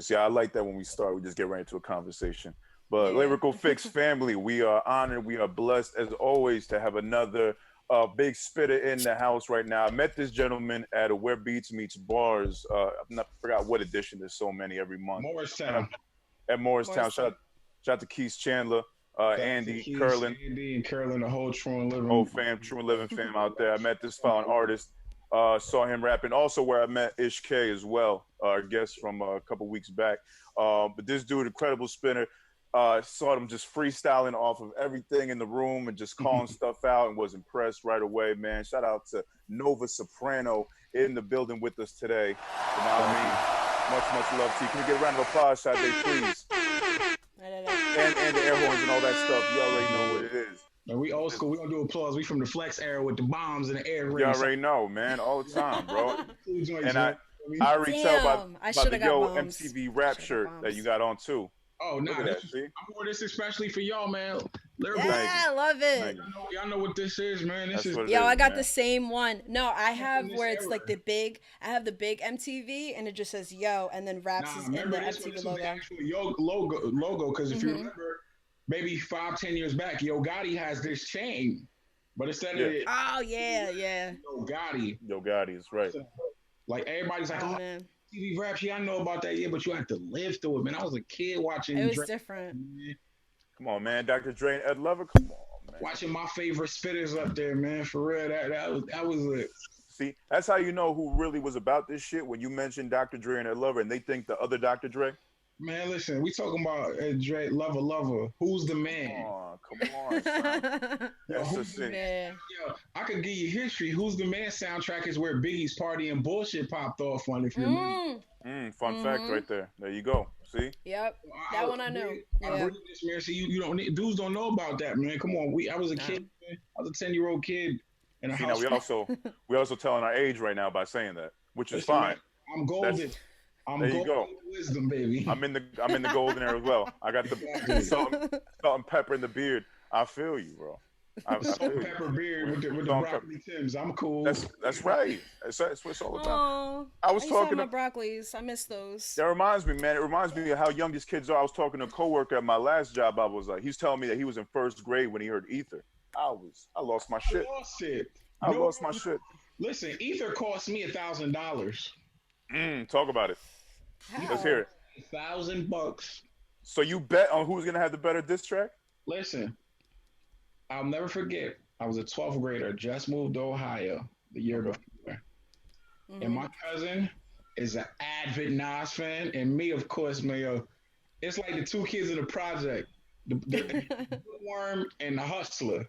Yeah, I like that when we start, we just get right into a conversation. But Yeah. Lyrical Fix family, we are honored, we are blessed as always to have another big spitter in the house right now. I met this gentleman at a Where Beats Meets Bars. I've not forgot what edition. There's so many every month. Shout out Morristown. at Morristown. Morristown. Shout out to Keith Chandler, Shout out to Andy, Keith, Curlin, Andy, and Curlin, the whole True and whole Living. fam, True and Living fam out there. I met this fallen artist. Saw him rapping. Also, where I met Ish K as well, our guest from a couple weeks back. But this dude, incredible spinner. Saw him just freestyling off of everything in the room and just calling stuff out and was impressed right away, man. Shout out to Nova Soprano in the building with us today. You know what I mean? Much love to you. Can we get a round of applause, Sade, please? And the air horns and all that stuff. You already know what it is. And we old school. We gonna do applause. We from the flex era with the bombs in the air. You already know, man, all the time, bro. And I already Damn, tell I about shoulda the got Yo bombs. MTV rap shirt that you got on too. Oh Look nah, at that, see? I wore this especially for y'all, man. Lyrical. Yeah, I love it. Y'all know what this is, man. This That's is what it Yo, is, I got man. the same one. No, I have this where it's era. like the big. I have the big MTV, and it just says "Yo," and then raps Nah, is in the remember this one? MTV This was the logo. actual logo. Because if you remember, maybe 5-10 years back, Yo Gotti has this chain, but instead of it, Oh yeah, yeah. Yo Gotti, Yo Gotti is right. like everybody's like, Oh oh, man, TV raps. Yeah, I know about that. Yeah, but you have to live through it, man. I was a kid watching. it was Drake, different. man. Come on, man. Dr. Dre and Ed Lover, come on, man. Watching my favorite spitters up there, man. For real, that was it. See, that's how you know who really was about this shit when you mentioned Dr. Dre and Ed Lover and they think the other Dr. Dre. Man, listen, we talking about Dre, lover. Who's the man? Come on, son. That's just it. Man. Yo, I could give you history. Who's the man soundtrack is where Biggie's Party and Bullshit popped off on, if you remember. Fun fact right there. There you go. See? Yep, that one I know. I Yeah. bring this, man. So you don't dudes don't know about that, man. Come on, I was a kid, man. I was a 10-year-old kid in a See, now house. we also telling our age right now by saying that, which is Listen, fine. man, I'm golden. There you golden go. with wisdom, baby. I'm in the golden era as well. I got the salt and pepper in the beard. I feel you, bro. I Salt feel and you. pepper beard with the Salt and broccoli Tims. I'm cool. That's right. That's what it's all the time. Oh, I was used to have talking my to, broccolis. I miss those. that reminds me, man. It reminds me of how young these kids are. I was talking to a coworker at my last job. I was like, he's telling me that he was in first grade when he heard Ether. I lost my shit. Lost it. I lost my shit. Listen, Ether cost me $1,000. Talk about it. Let's hear it. $1,000. So you bet on who's gonna have the better diss track? Listen, I'll never forget. I was a 12th grader, just moved to Ohio the year before. And my cousin is an avid Nas fan, and me, of course, man. It's like the two kids in the project, the bookworm and the hustler.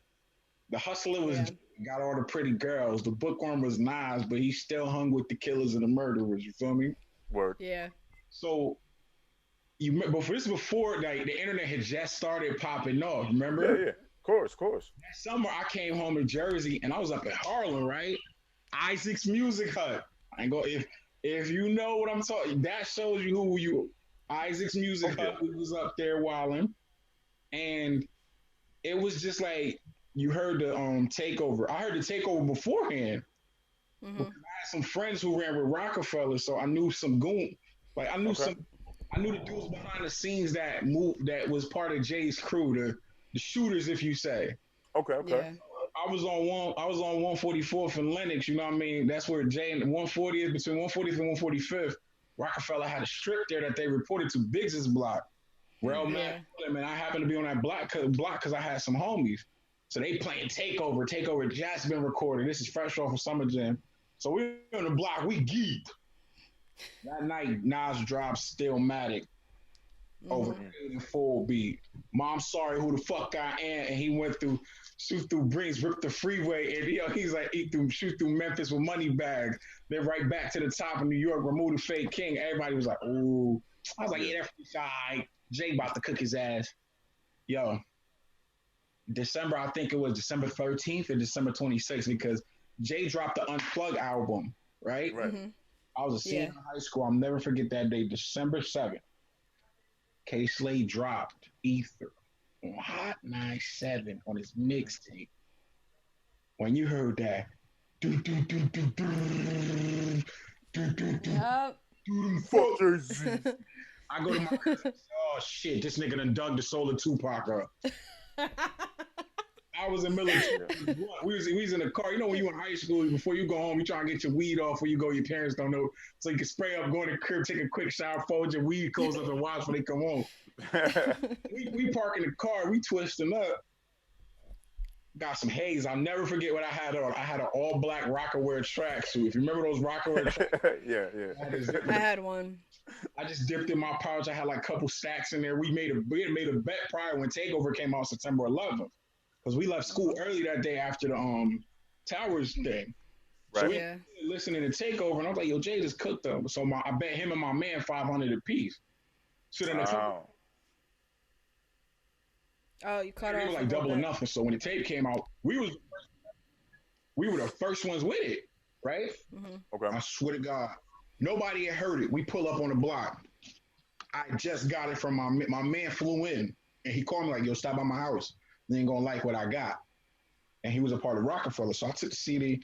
The hustler got all the pretty girls. The bookworm was Nas, but he still hung with the killers and the murderers. You feel me? Word. Yeah. So this is before like the internet had just started popping off. Remember? Yeah. Of course. That summer, I came home to Jersey, and I was up in Harlem, right? Isaac's Music Hut. I ain't go if you know what I'm talking. That shows you who you. Isaac's Music Hut. We was up there wilding, and it was just like you heard the takeover. I heard the takeover beforehand. Because I had some friends who ran with Rockefeller, so I knew some goon. Like I knew I knew the dudes behind the scenes that was part of Jay's crew, the shooters, if you say. Okay. Yeah. I was on 144th and Lenox, you know what I mean? That's where Jay and 140th, between 140th and 145th, Rockefeller had a strip there that they reported to Biggs's block. Well, man, and I happened to be on that block because I had some homies. So they playing Takeover just been recorded. This is fresh off of Summer Jam. So we on the block, we geeked. That night, Nas dropped Stillmatic over the full beat. Mom, sorry, who the fuck I am, and he went through, shoot through Breeze, ripped the freeway, and he's like, shoot through Memphis with money bags. Then right back to the top of New York, remove the fake king. Everybody was like, ooh. I was like, yeah, that's right. Jay about to cook his ass. Yo, December, I think it was December 13th or December 26th, because Jay dropped the Unplug album, right? Right. I was a senior in high school. I'll never forget that day, December 7th. K Slade dropped Ether on Hot 97 on his mixtape. When you heard that, Yep. Fuckers. I go to my cousin and say, oh shit, this nigga done dug the soul of Tupac up. I was in military. We was in the car. You know when you in high school, before you go home, you trying to get your weed off before you go. Your parents don't know, so you can spray up, go in the crib, take a quick shower, fold your weed clothes up, and watch when they come home. we park in the car. We twisting up. Got some haze. I'll never forget what I had on. I had an all black Rockaware tracksuit. If you remember those Rockaware tracksuits, yeah. I had one. I just dipped in my pouch. I had like a couple stacks in there. We had made a bet prior when Takeover came out September 11th. Because we left school early that day after the Towers thing. Right. So we were listening to Takeover, and I was like, yo, Jay just cooked them. So I bet him and my man $500 apiece. So then you cut off. It was like double or nothing. So when the tape came out, we were the first ones with it, right? Mm-hmm. Okay. I swear to God, nobody had heard it. We pull up on the block. I just got it from my man flew in, and he called me like, yo, stop by my house. They ain't gonna like what I got. And he was a part of Rockefeller. So I took the CD.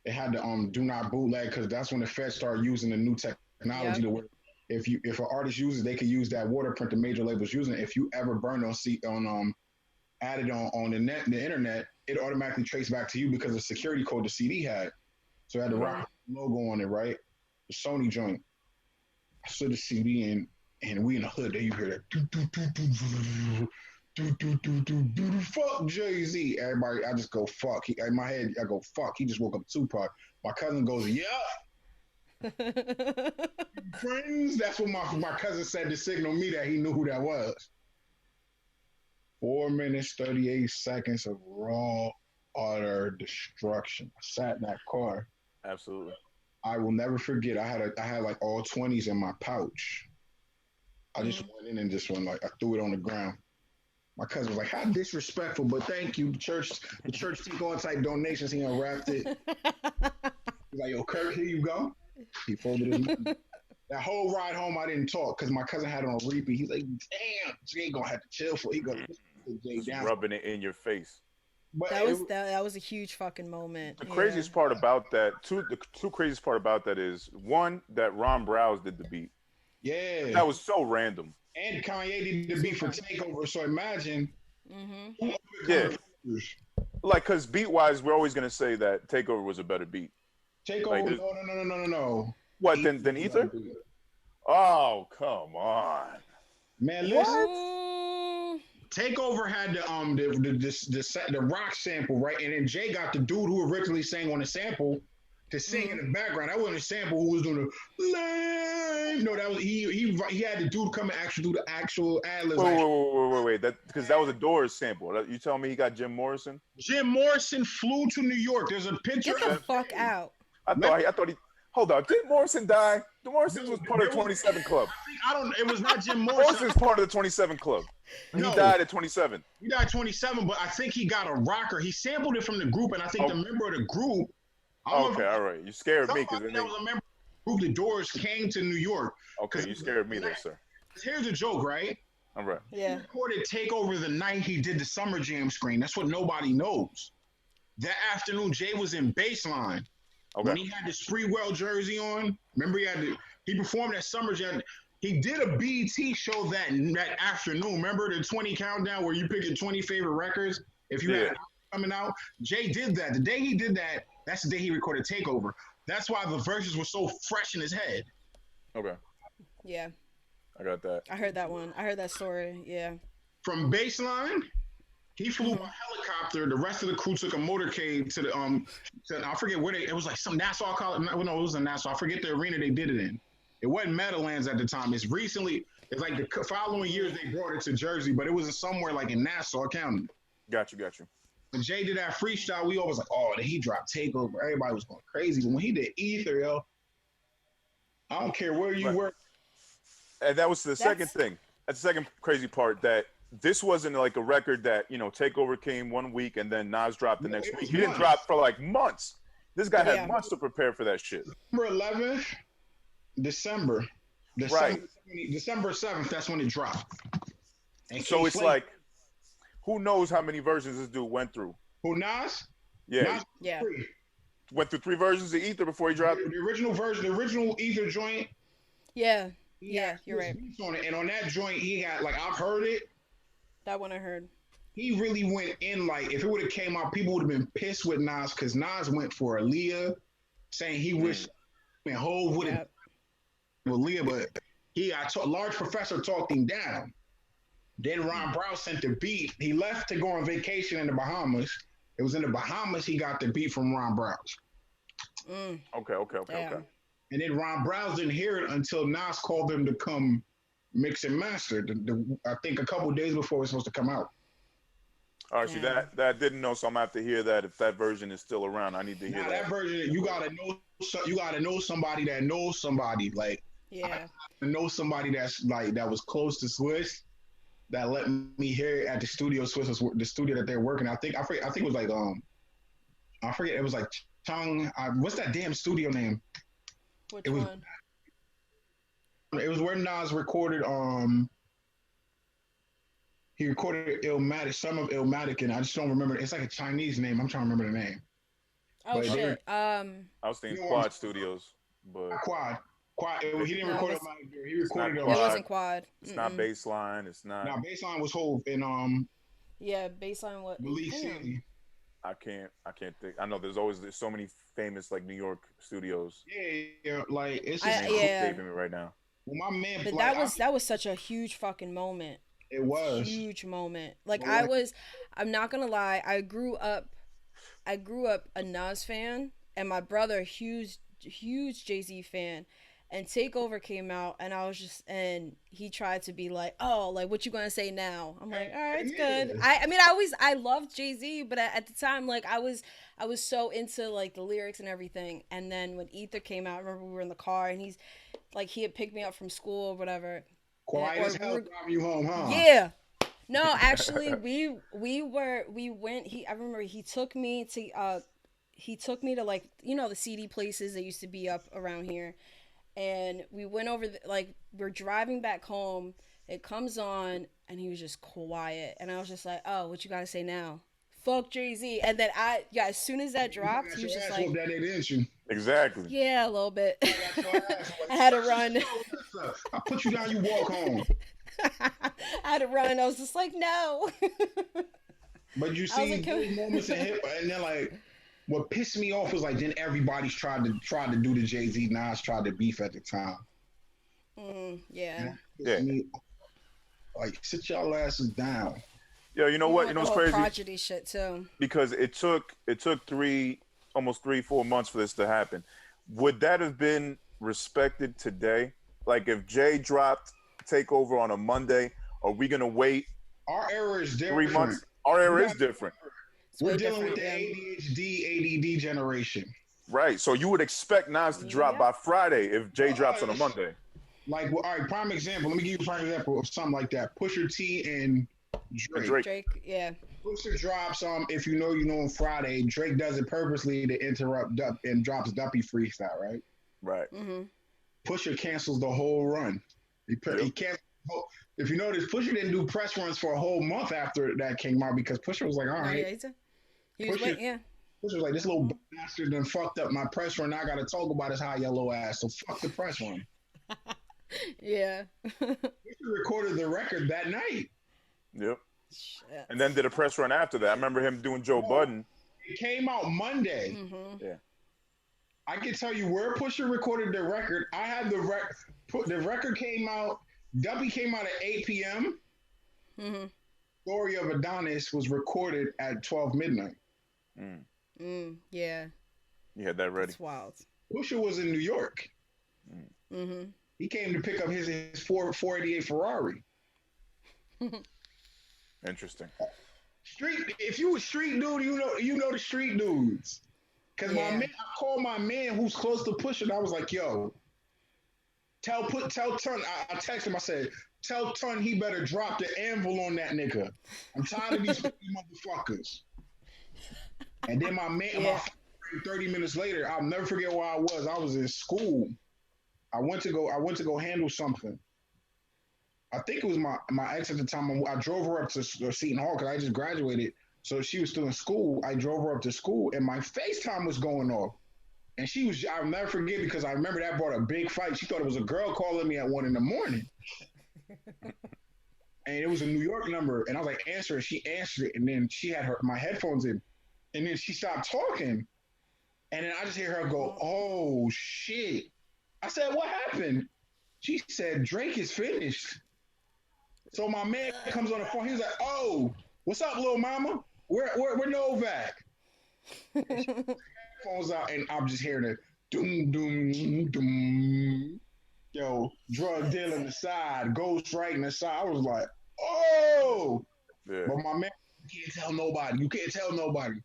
It had the do not bootleg, because that's when the Feds started using the new technology to where if an artist uses, they could use that waterprint the major labels using. If you ever burn added on the internet, it automatically traced back to you because of the security code the CD had. So it had the Rock logo on it, right? The Sony joint. I slid the CD in, and we in the hood. There you hear that. Fuck Jay-Z. Everybody, I just go fuck. In my head, I go fuck. He just woke up Tupac. My cousin goes, yeah. Friends. That's what my cousin said to signal me that he knew who that was. 4 minutes, 38 seconds of raw, utter destruction. I sat in that car. Absolutely. I will never forget. I had like all 20s in my pouch. I just went in and just went like, I threw it on the ground. My cousin was like, how disrespectful, but thank you. The church took on type donations. He unwrapped it. He's like, yo, Kurt, here you go. He folded his money. That whole ride home, I didn't talk because my cousin had it on repeat. He's like, damn, Jay ain't gonna have to chill for. He goes, Jay down. Rubbing it in your face. But that was a huge fucking moment. The craziest part about that, the two craziest part about that is, one, that Ron Browse did the beat. Yeah. That was so random. And Kanye did the beat for Takeover, so imagine. Yeah. Like, because beat-wise, we're always going to say that Takeover was a better beat. Takeover, like, no. What, than Ether? Oh, come on. Man, listen. Takeover had the rock sample, right? And then Jay got the dude who originally sang on the sample to sing in the background. That wasn't a sample who was doing the line. No, that was he had the dude come and actually do the actual ad-libs. Wait. That because that was a Doors sample. You telling me he got Jim Morrison? Jim Morrison flew to New York. There's a picture. Get the fuck out. I thought he. Hold on. Did Morrison die? The Morrison was part of the 27 Club. It was not Jim Morrison. Morrison's part of the 27 Club. No, he died at 27. He died at 27, but I think he got a rocker. He sampled it from the group, and I think the member of the group. Okay, all right. You scared me because that was a member of the group. The Doors came to New York. Okay, you scared me there, sir. Here's a joke, right? All right. Yeah. He recorded Takeover the night he did the Summer Jam screen. That's what nobody knows. That afternoon, Jay was in Baseline. Okay. When he had the Spreewell jersey on, remember he performed at Summer Jam. He did a BET show that afternoon. Remember the 20 countdown where you pick your 20 favorite records if you had coming out? Jay did that. The day he did that, that's the day he recorded Takeover. That's why the verses were so fresh in his head. Okay. Yeah. I got that. I heard that one. I heard that story. Yeah. From Baseline, he flew a helicopter. The rest of the crew took a motorcade to the I forget where it was like some Nassau College. No, it was in Nassau. I forget the arena they did it in. It wasn't Meadowlands at the time. It's like the following years they brought it to Jersey, but it was somewhere like in Nassau County. Got you. When Jay did that freestyle, we always like, oh, then he dropped Takeover. Everybody was going crazy. When he did Ether, yo, I don't care where you were. And that was the second thing. That's the second crazy part, that this wasn't like a record that, Takeover came 1 week and then Nas dropped the next week. He didn't drop for like months. This guy had months to prepare for that shit. December 11th, December 7th, that's when it dropped. And so it's like, who knows how many versions this dude went through? Who, Nas? Yeah. Yeah. Went through 3 versions of Ether before he dropped the original version, the original Ether joint. Yeah. Yeah, you're right. On it, and on that joint, he got like I've heard it. That one I heard. He really went in like if it would have came out, people would have been pissed with Nas because Nas went for Aaliyah, saying he wished Hov would have with Aaliyah, but he got Large Professor talked him down. Then Ron Brown sent the beat. He left to go on vacation in the Bahamas. It was in the Bahamas he got the beat from Ron Browns. Okay. And then Ron Browns didn't hear it until Nas called him to come mix and master. I think a couple days before it was supposed to come out. All right, see that I didn't know, so I'm gonna have to hear that if that version is still around. I need to hear that. That version, you gotta know somebody that knows somebody. Like I know somebody that's like that was close to Swiss that let me hear it at the studio. Swiss was the studio that they're working. I think it was like I forget. It was like Chung. What's that damn studio name? Which one? It was where Nas recorded. He recorded Illmatic, some of Illmatic, and I just don't remember. It's like a Chinese name. I'm trying to remember the name. Oh but shit. I was thinking Quad Studios, but Quad. He didn't record Illmatic. He recorded it. Wasn't Quad. It's not Baseline. It's not. No, Baseline was Hov and Yeah, Baseline what? Believe City. I can't think. I know there's so many famous like New York studios. Yeah, like it's just escaping me right now. Well, my man, but like, that was such a huge fucking moment. It was huge moment. Like I'm not gonna lie. I grew up a Nas fan, and my brother huge Jay-Z fan. And Takeover came out, and I was just, and he tried to be like, oh, like, what you gonna say now? I'm like, all right, it's good. I loved Jay-Z, but at the time, like, I was so into, like, the lyrics and everything. And then when Ether came out, I remember we were in the car, and he had picked me up from school or whatever. Quiet as hell driving you home, huh? Yeah. No, actually, I remember he took me to, like, you know, the CD places that used to be up around here. And we went over, we're driving back home. It comes on, and he was just quiet. And I was just like, oh, what you got to say now? Fuck Jay-Z. And then as soon as that dropped, he was just like... That ain't issue. Exactly. Yeah, a little bit. I had to run. I put you down, you walk home. I had to run. I was just like, no. But you see those moments in hip, and then, like... What pissed me off was like then everybody's tried to do the Jay-Z Nas tried to beef at the time. Yeah. Like sit y'all asses down. Yeah, you know what? You know what's crazy? Prodigy shit too. Because it took almost 3-4 months for this to happen. Would that have been respected today? Like if Jay dropped Takeover on a Monday, are we gonna wait? Our era is different. 3 months. Our era is different. We're dealing with the ADHD, ADD generation. Right. So you would expect Nas to drop by Friday if Jay drops on a Monday. Like, all right, prime example. Let me give you a prime example of something like that. Pusha T and Drake. Drake, yeah. Pusha drops if you know on Friday. Drake does it purposely to interrupt and drops Duppy freestyle, right? Right. Mm-hmm. Pusha cancels the whole run. He canceled. If you notice, Pusha didn't do press runs for a whole month after that came out because Pusha was like, all right. He was waiting, yeah. Pusha was like, this little bastard done fucked up my press run. Now I got to talk about his high yellow ass. So fuck the press run. Yeah. Pusha recorded the record that night. Yep. Shit. And then did a press run after that. I remember him doing Joe Budden. It came out Monday. Mm-hmm. Yeah. I can tell you where Pusha recorded the record. I had the record. The record came out. Duppy came out at 8 p.m. Mm-hmm. Story of Adonis was recorded at 12 midnight. Yeah. You had that ready. It's wild. Pusha was in New York. Mm-hmm. He came to pick up his 488 Ferrari. Interesting. If you a street dude, you know the street dudes. Because I called my man who's close to Pusha, and I was like, yo, tell Tun, I texted him, I said, tell Tun he better drop the anvil on that nigga. I'm tired of these motherfuckers. And then my man, 30 minutes later, I'll never forget where I was. I was in school. I went to go handle something. I think it was my ex at the time. I drove her up to Seton Hall because I just graduated. So she was still in school. I drove her up to school, and my FaceTime was going off. And she was, I'll never forget because I remember that brought a big fight. She thought it was a girl calling me at 1 a.m. And it was a New York number. And I was like, answer it. She answered it. And then she had my headphones in. And then she stopped talking. And then I just hear her go, oh, shit. I said, what happened? She said, Drake is finished. So my man comes on the phone. He was like, oh, what's up, little mama? Where Novak? Phones out, and I'm just hearing it. Doom, doom, doom. Yo, drug dealing aside, ghost writing aside. I was like, oh. Yeah. But my man, you can't tell nobody. You can't tell nobody.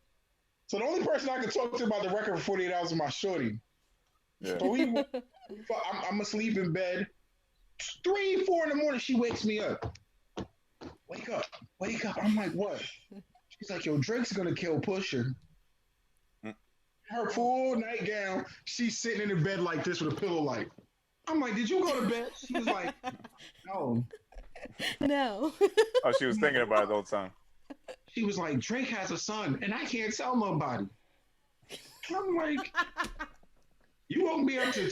So the only person I could talk to about the record for 48 hours is my shorty. Yeah. So I'm asleep in bed. 3, 4 in the morning, she wakes me up. Wake up. I'm like, what? She's like, yo, Drake's gonna kill Pusha. Her full nightgown, she's sitting in the bed like this with a pillow like. I'm like, did you go to bed? She was like, no. No. Oh, she was thinking about it the whole time. She was like, Drake has a son, and I can't tell nobody. I'm like, you won't be able to,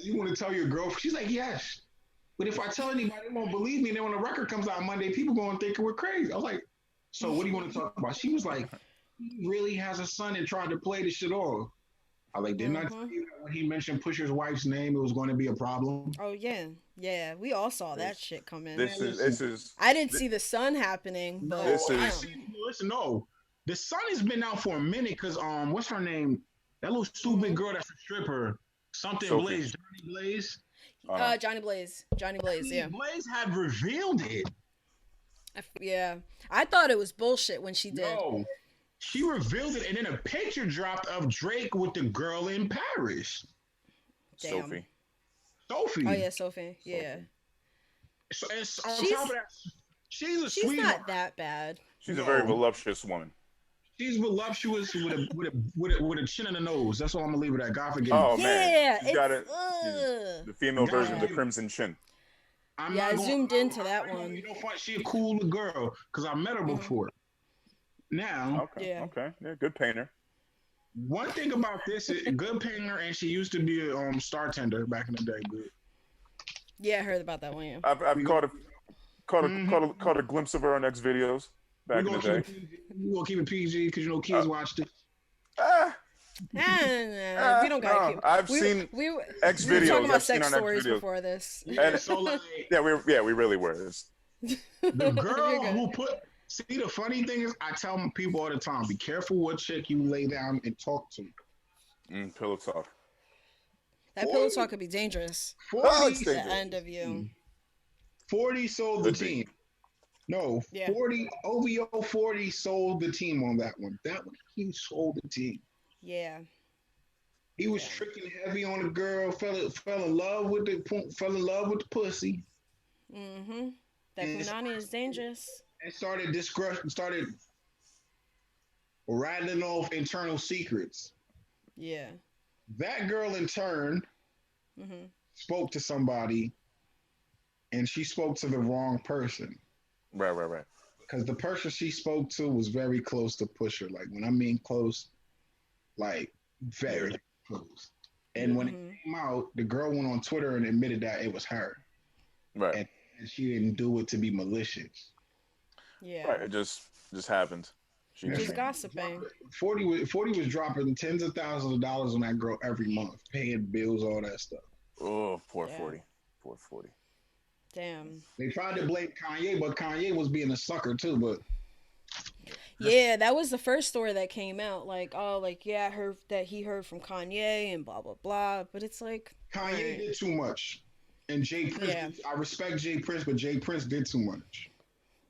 you want to tell your girlfriend? She's like, yes. But if I tell anybody, they won't believe me. And then when the record comes out Monday, people going to think we're crazy. I was like, so what do you want to talk about? She was like, he really has a son and tried to play this shit off. I was like, didn't I tell you that when he mentioned Pusha's wife's name, it was going to be a problem? Oh yeah, yeah. We all saw that shit coming. This is. I didn't see the sun happening, but listen, no. The sun has been out for a minute because what's her name? That little stupid girl that's a stripper, something Sophie. Blaze, Johnny Blaze. Johnny Blaze, yeah. Blaze had revealed it. Yeah, I thought it was bullshit when she did. No, she revealed it, and then a picture dropped of Drake with the girl in Paris. Damn. Sophie. Oh yeah, Sophie. Yeah. So, and on top of that, she's a sweetheart. She's not that bad. She's a very voluptuous woman. She's voluptuous with a chin in the nose. That's all I'm gonna leave it at. God forgive me. Oh man, she's got the female version of the Crimson Chin. I zoomed into that one. You know what? She's a cool girl because I met her before. Now, okay, good painter. One thing about this is good painter, and she used to be a star tender back in the day. Good. Yeah, I heard about that one. Yeah. I've caught a glimpse of her on X videos back in the day. We're gonna keep it PG because kids watched it. We don't gotta keep. I've seen X videos. We were talking about sex stories before this. And so like, we really were. The girl who see, the funny thing is, I tell people all the time, be careful what chick you lay down and talk to. Pillow talk. That pillow talk could be dangerous. 40 the end of you. 40 sold the team. No, 40 OVO 40 sold the team on that one. That one, he sold the team. Yeah. He was tricking heavy on the girl, fell in love with the pussy. Mm-hmm. That punani is dangerous. And started rattling off internal secrets. Yeah. That girl in turn spoke to somebody, and she spoke to the wrong person. Right. Because the person she spoke to was very close to Pusha. Like, when I mean close, like very close. And when it came out, the girl went on Twitter and admitted that it was her. Right. And she didn't do it to be malicious. Yeah. Right. It just happened. She was gossiping. 40 was dropping tens of thousands of dollars on that girl every month, paying bills, all that stuff. Oh, poor 40. Poor 40. Damn. They tried to blame Kanye, but Kanye was being a sucker too. But yeah, that was the first story that came out. Like, I heard that he heard from Kanye and blah blah blah. But it's like Kanye did too much, and Jay Prince. I respect Jay Prince, but Jay Prince did too much.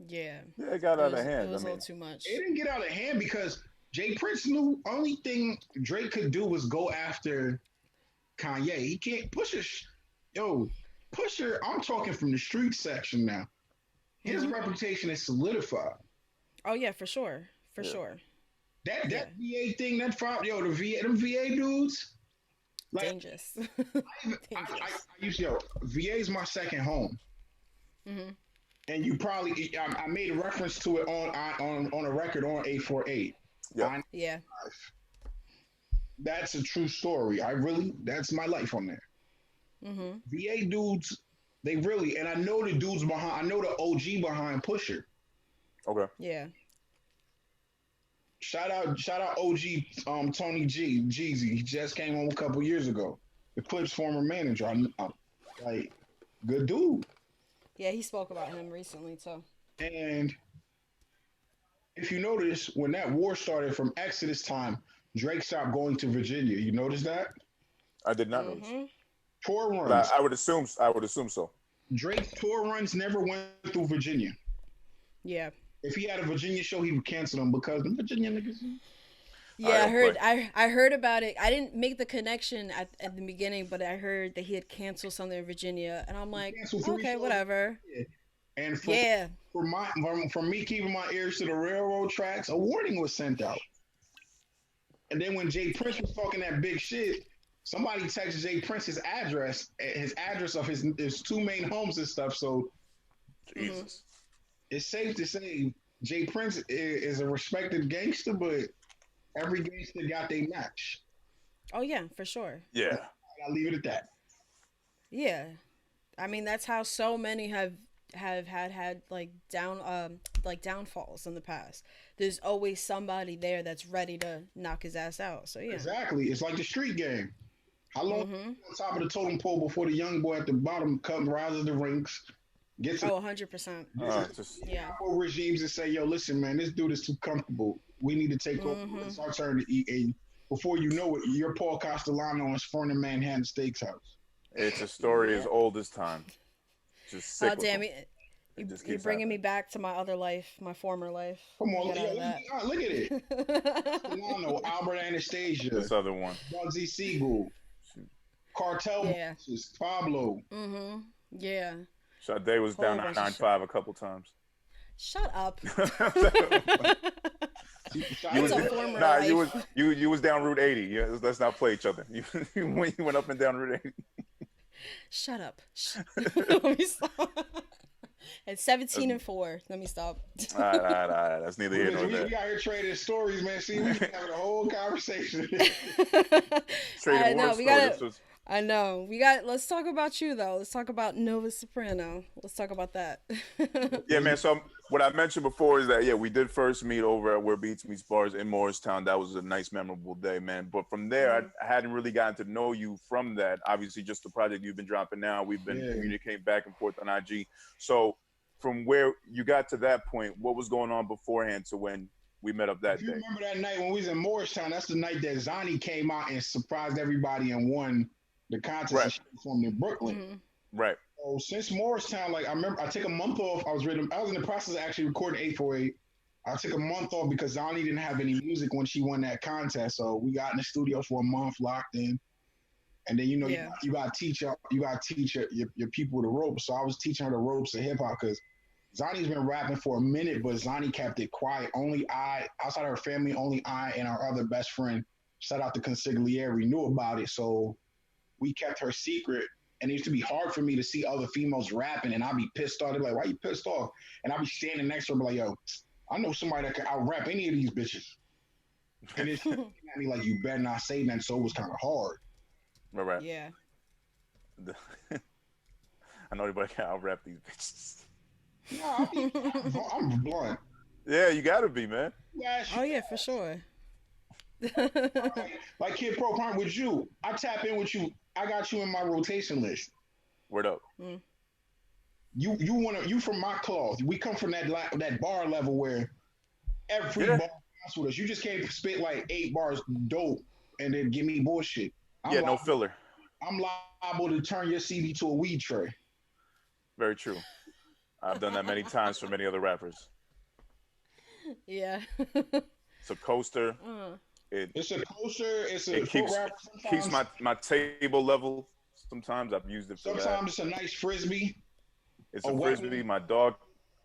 Yeah, it got out of hand. It was a little too much. It didn't get out of hand because Jay Prince knew only thing Drake could do was go after Kanye. He can't push Pusha, I'm talking from the street section now. His reputation is solidified. Oh yeah, for sure. Sure. That VA thing, them VA dudes. Like, dangerous. VA's my second home. Mm-hmm. And you probably, I made a reference to it on a record on 848. Yeah. Yeah. That's a true story. That's my life on there. Mm-hmm. VA dudes, they really, and I know the dudes behind, I know the OG behind Pusher. Okay. Yeah. Shout out OG Tony Jeezy. He just came home a couple years ago. The Clips former manager. I'm like, good dude. Yeah, he spoke about him recently too. And if you notice, when that war started from Exodus time, Drake stopped going to Virginia. You notice that? I did not notice. Mm-hmm. Tour But runs. I would assume. I would assume so. Drake's tour runs never went through Virginia. Yeah. If he had a Virginia show, he would cancel them because the Virginia niggas. Yeah, I heard about it. I didn't make the connection at the beginning, but I heard that he had canceled something in Virginia, and I'm like, okay, whatever. And for me keeping my ears to the railroad tracks, a warning was sent out. And then when Jay Prince was talking that big shit, somebody texted Jay Prince his address of his two main homes and stuff. So Jesus, it's safe to say Jay Prince is a respected gangster, but every gangster got their match. Oh yeah, for sure. Yeah. I'll leave it at that. Yeah, I mean that's how so many have had like downfalls in the past. There's always somebody there that's ready to knock his ass out. So yeah. Exactly. It's like the street game. How long on top of the totem pole before the young boy at the bottom rises the ranks, gets 100%. Yeah. Regimes and say, yo, listen, man, this dude is too comfortable. We need to take over. It's our turn to eat. And before you know it, you're Paul Castellano is from the Manhattan Steakhouse. It's a story as old as time. Just sick. Oh damn it! You're bringing me back to my other life, my former life. Come on, look at it. Castellano, Albert Anastasia. This other one. Bugsy Siegel. Cartel. Yeah. Pablo. Mm-hmm. Yeah. Sade was down 9-5 a couple times. Shut up. You was down Route 80. Yeah, let's not play each other. You went up and down Route 80. Shut up. Let me stop. At 17-4. Let me stop. All right. That's neither here nor there. We out here trading stories, man. See, we having a whole conversation. Trading war stories. I know. Let's talk about you though. Let's talk about Nova Soprano. Let's talk about that. Yeah, man. So what I mentioned before is that, we did first meet over at Where Beats Meets Bars in Morristown. That was a nice, memorable day, man. But from there, I hadn't really gotten to know you from that. Obviously, just the project you've been dropping now. We've been communicating back and forth on IG. So from where you got to that point, what was going on beforehand to when we met up that day? You remember that night when we was in Morristown? That's the night that Zani came out and surprised everybody and won the contest from in Brooklyn. Right. So since Morristown, like I remember, I took a month off. I was in the process of actually recording 848. I took a month off because Zani didn't have any music when she won that contest. So we got in the studio for a month, locked in, and then you got to teach your people the ropes. So I was teaching her the ropes of hip hop because Zani's been rapping for a minute, but Zani kept it quiet. Only I, outside of her family, only I and our other best friend, shout out to Consigliere, knew about it. So we kept her secret, and it used to be hard for me to see other females rapping, and I'd be pissed off. They're like, why you pissed off? And I'd be standing next to her, be like, yo, I know somebody that can out-rap any of these bitches. And it's looking at me like, you better not say that, so it was kind of hard. Right. Yeah. I know anybody can out-rap these bitches. No, I'm blunt. Yeah, you gotta be, man. Oh, yeah, for sure. Like Kid Pro Prime with you, I tap in with you. I got you in my rotation list. Word up. You from my cloth. We come from that bar level where every bar counts with us. You just can't spit like 8 bars dope and then give me bullshit. No filler. I'm liable to turn your CD to a weed tray. Very true. I've done that many times for many other rappers. Yeah. It's a coaster. It's a coaster. It keeps my table level. Sometimes I've used it for that. Sometimes it's a nice frisbee. It's a frisbee. My dog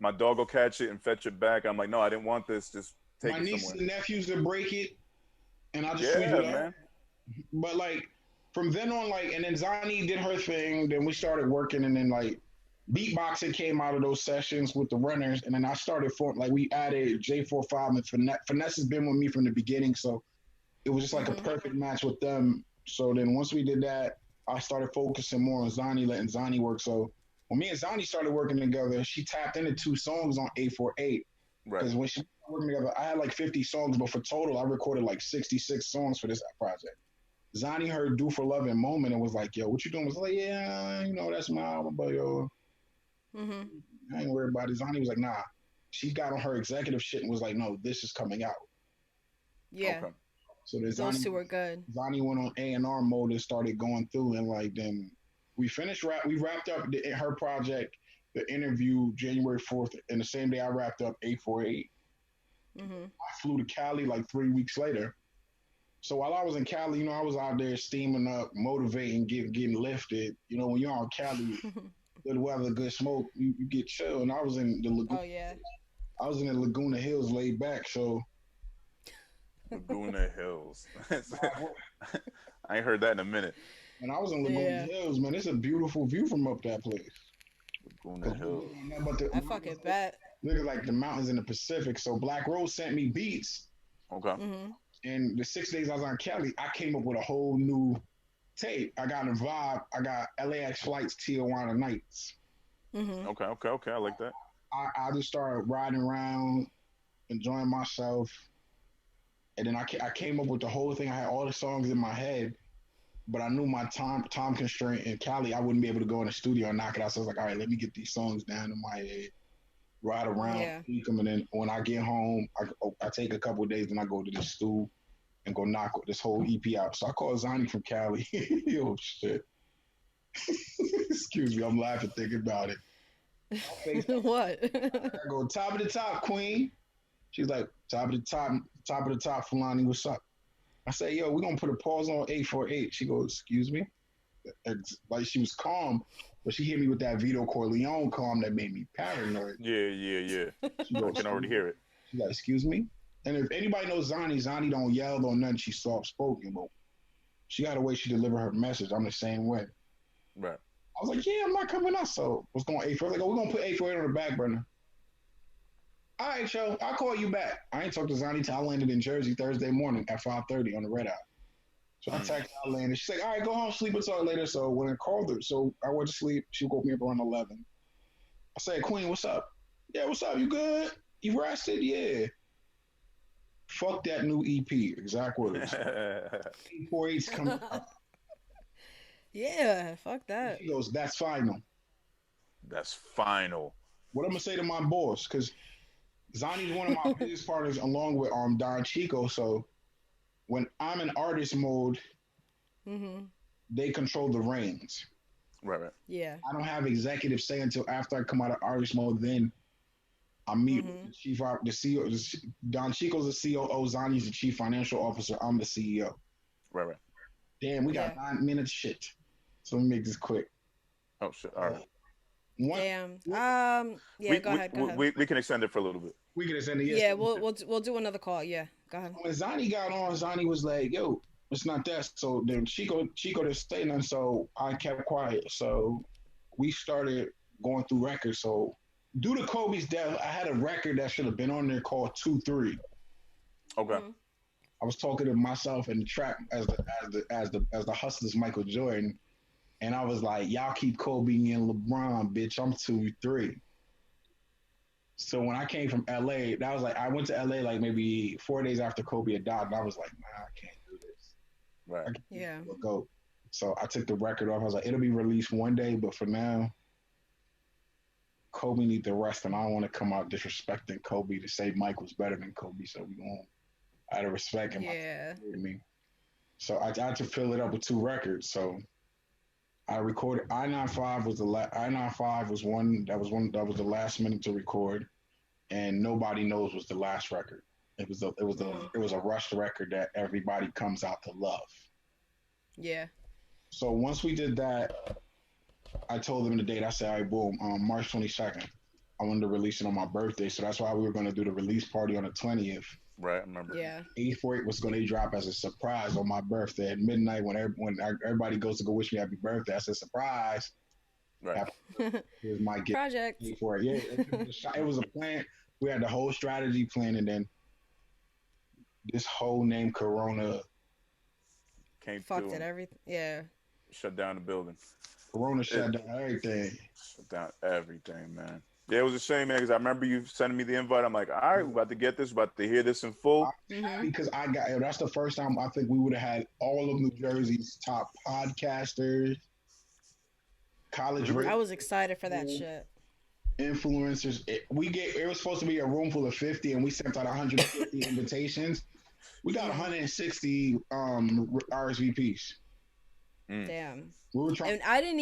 will catch it and fetch it back. I'm like, no, I didn't want this. Just take it somewhere. My nieces and nephews will break it, and I just sweep it up. Man. But like from then on, and then Zani did her thing. Then we started working, and then beatboxing came out of those sessions with the runners, and then I started we added J45 and Finesse has been with me from the beginning. So it was just like a perfect match with them. So then once we did that, I started focusing more on Zani, letting Zani work. So when me and Zani started working together, she tapped into 2 songs on 848. Right. Because when she was working together, I had like 50 songs, but for total, I recorded like 66 songs for this project. Zani heard Do for Love and Moment and was like, yo, what you doing? I was like, yeah, you know, that's my album, but yo, I ain't worried about it. Zani was like, nah. She got on her executive shit and was like, no, this is coming out. Yeah. Okay. So those two were good. Zani went on A&R mode and started going through, and like then we wrapped up her project, the interview, January 4th, and the same day I wrapped up 848. I flew to Cali like 3 weeks later. So while I was in Cali, you know, I was out there steaming up, motivating, getting lifted. You know, when you're on Cali, good weather, good smoke, you get chill. And I was in the Laguna. Oh yeah. I was in the Laguna Hills, laid back. So Laguna Hills. I ain't heard that in a minute. And I was in Laguna Hills, man. It's a beautiful view from up that place. Laguna Hills. I fucking bet. Look at like the mountains in the Pacific. So Black Rose sent me beats. Okay. And the 6 days I was on Cali, I came up with a whole new tape. I got a vibe. I got LAX Flights, Tijuana Nights. Okay. I like that. I just started riding around, enjoying myself. And then I came up with the whole thing. I had all the songs in my head, but I knew my time constraint in Cali. I wouldn't be able to go in the studio and knock it out. So I was like, all right, let me get these songs down in my head, ride around, tweak them, and then when I get home, I take a couple of days and I go to the studio and go knock this whole EP out. So I called Zani from Cali. Oh shit. Excuse me, I'm laughing thinking about it. What? I go, top of the top, queen. She's like, top of the top, Fulani, what's up? I say, yo, we're gonna put a pause on 848. She goes, excuse me? Like she was calm, but she hit me with that Vito Corleone calm that made me paranoid. Yeah. She goes, I can already hear it. She's like, excuse me? And if anybody knows Zani don't yell or nothing, she's soft spoken, but she got a way she delivered her message. I'm the same way. Right. I was like, yeah, I'm not coming out. So what's going on 848? Like, oh, we're gonna put 848 on the back burner. All right, Joe, I'll call you back. I ain't talked to Zani till I landed in Jersey Thursday morning at 5:30 on the Red Eye. So I texted her, I landed. She's like, all right, go home, sleep, we'll talk later. So when I called her, so I went to sleep. She woke me up around 11. I said, Queen, what's up? Yeah, what's up? You good? You rested? Yeah. Fuck that new EP. Exact words. 848's coming out. Yeah, fuck that. She goes, that's final. That's final. What I'm going to say to my boss, because Zani's one of my biggest partners along with Don Chico. So when I'm in artist mode, they control the reins. Right. Yeah. I don't have executive say until after I come out of artist mode. Then I meet the chief, the CEO. Don Chico's the COO. Zani's the chief financial officer. I'm the CEO. Right. Damn, we got 9 minutes. Shit. So let me make this quick. Oh shit! All right. Damn. Yeah. Go ahead. We can extend it for a little bit. We can extend it. Yes. Yeah, we'll do another call. Yeah. Go ahead. When Zani got on, Zani was like, "Yo, it's not that." So then Chico didn't say nothing, so I kept quiet. So we started going through records. So due to Kobe's death, I had a record that should have been on there called 2-3. Okay. I was talking to myself in the trap as the Hustlers Michael Jordan, and I was like, "Y'all keep Kobe and LeBron, bitch. I'm 2-3." So when I came from LA, that was like I went to LA like maybe 4 days after Kobe had died, and I was like, "Nah, I can't do this." Right. Yeah. Go. So I took the record off. I was like, "It'll be released one day, but for now, Kobe need to rest, and I don't want to come out disrespecting Kobe to say Mike was better than Kobe." So we going out of respect and me. So I had to fill it up with 2 records. So I recorded I-95 was I-95 was the last minute to record, and Nobody Knows was the last record. It was a rushed record that everybody comes out to love. Yeah. So once we did that, I told them the date. I said, all right, boom, March 22nd. I wanted to release it on my birthday, so that's why we were going to do the release party on the 20th. Right, I remember. Yeah. 848 was going to drop as a surprise on my birthday at midnight when everybody goes to go wish me happy birthday. I said, surprise. Right. Here's my gift. Project. 848. Yeah, it was a plan. We had the whole strategy plan, and then this whole name Corona. Came Fucked through it. and Everything. Yeah. shut down the building. Corona It shut down everything. shut down everything, man. Yeah, it was a shame, man, because I remember you sending me the invite. I'm like, all right, we're about to get this, about to hear this in full. Because I got that's the first time I think we would have had all of New Jersey's top podcasters, college I was excited for that shit. influencers. It was supposed to be a room full of 50, and we sent out 150 invitations. We got 160 RSVPs. Damn. We were trying. And I didn't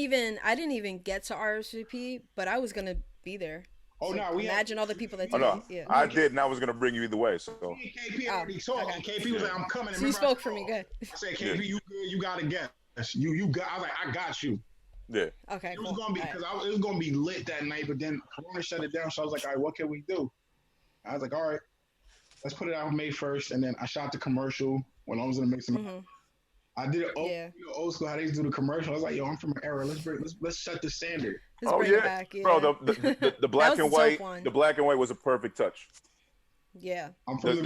even get to RSVP, but I was gonna be there. Oh So no, we imagine all the people that Oh, did. no, Yeah. I did, and I was going to bring you either way. So KP already talked, and KP was like, "I'm coming." So you spoke for me, good. I said, "KP, you good? You got to guess. You got." I was like, "I got you." yeah, Okay. It was Cool. gonna be because it was gonna be lit that night, but then Corona shut it down. So I was like, "All right, what can we do?" I was like, "All right, let's put it out May 1st," and then I shot the commercial when I was gonna make some. I did it old school how they used to do the commercial. I was like, "Yo, I'm from an era. Let's set the standard." Let's bring it back, yeah. Bro, the black and white, the black and white was a perfect touch. Yeah. I'm from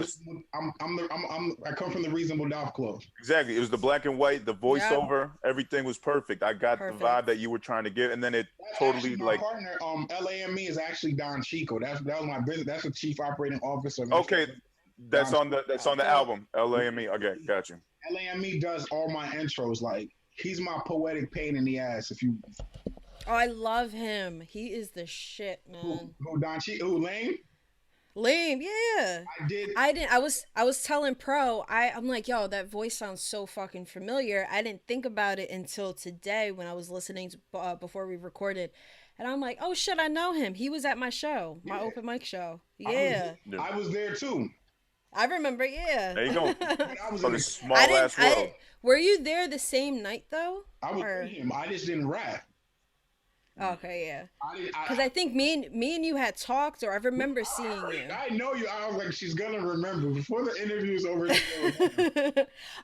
I come from the Reasonable Doubt Club. Exactly. It was the black and white, the voiceover, everything was perfect. I got the vibe that you were trying to get, and then it totally my like. Partner, LAME is actually Don Chico. That was my business. That's the chief operating officer. Okay, that's on the album. LAME. Okay, got you. LAME does all my intros. Like he's my poetic pain in the ass. If you. Oh, I love him. He is the shit, man. Who Don Chico? Who Lame? Lame, yeah. I didn't. I was telling Pro. I'm like, yo, that voice sounds so fucking familiar. I didn't think about it until today when I was listening to, before we recorded, and I'm like, oh shit, I know him. He was at my show, my open mic show. Yeah, I was there too. I remember. Yeah. There you go. I was in a small ass world. Were you there the same night though? I was with him. I just didn't rap. Okay, yeah. Because I think me and you had talked, or I remember seeing you. I know you. I was like, she's gonna remember before the interview's over.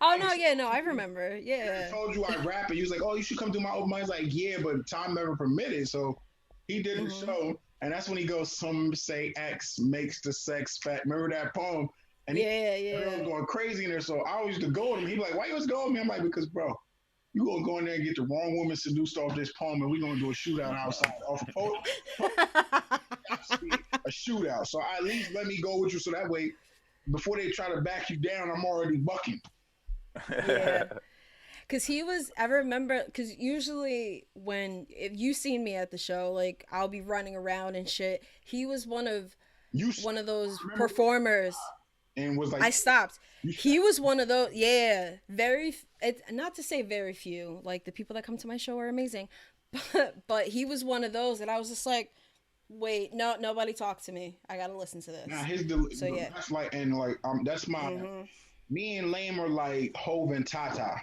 Oh no, yeah, no, I remember. Yeah. I told you I rap, and he was like, "Oh, you should come do my open mic." I was like, "Yeah, but time never permitted." So he did the show, and that's when he goes, "Some say X makes the sex fat." Remember that poem? And he was going crazy in there. So I used to go with him. He'd be like, "Why you always go with me?" I'm like, "Because, bro, you gonna go in there and get the wrong woman seduced off this poem, and we're gonna do a shootout outside off a poem." A shootout. So at least let me go with you, so that way, before they try to back you down, I'm already bucking. Yeah. Cause I remember, cause usually if you seen me at the show, like I'll be running around and shit. He was one of those performers. And was like, I stopped. He was one of those, not to say very few, like the people that come to my show are amazing, but he was one of those that I was just like, wait, no, nobody talk to me. I gotta listen to this. Yeah. That's like, and like, that's my, me and Lame are like Hove and Tata.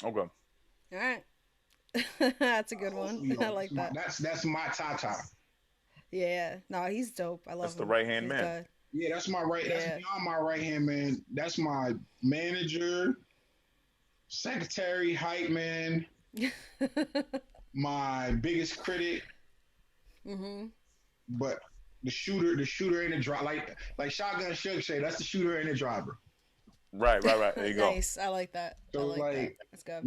Okay. All right. That's a good one. I like that. That's my Tata. Yeah. No, he's dope. I love him. That's the right-hand man. Good. Yeah, that's my that's beyond my right hand man. That's my manager, secretary, hype man, my biggest critic. But the shooter and the driver, like Shotgun Suge say, that's the shooter and the driver. Right. There you go. Nice. I like that. So that. That's good.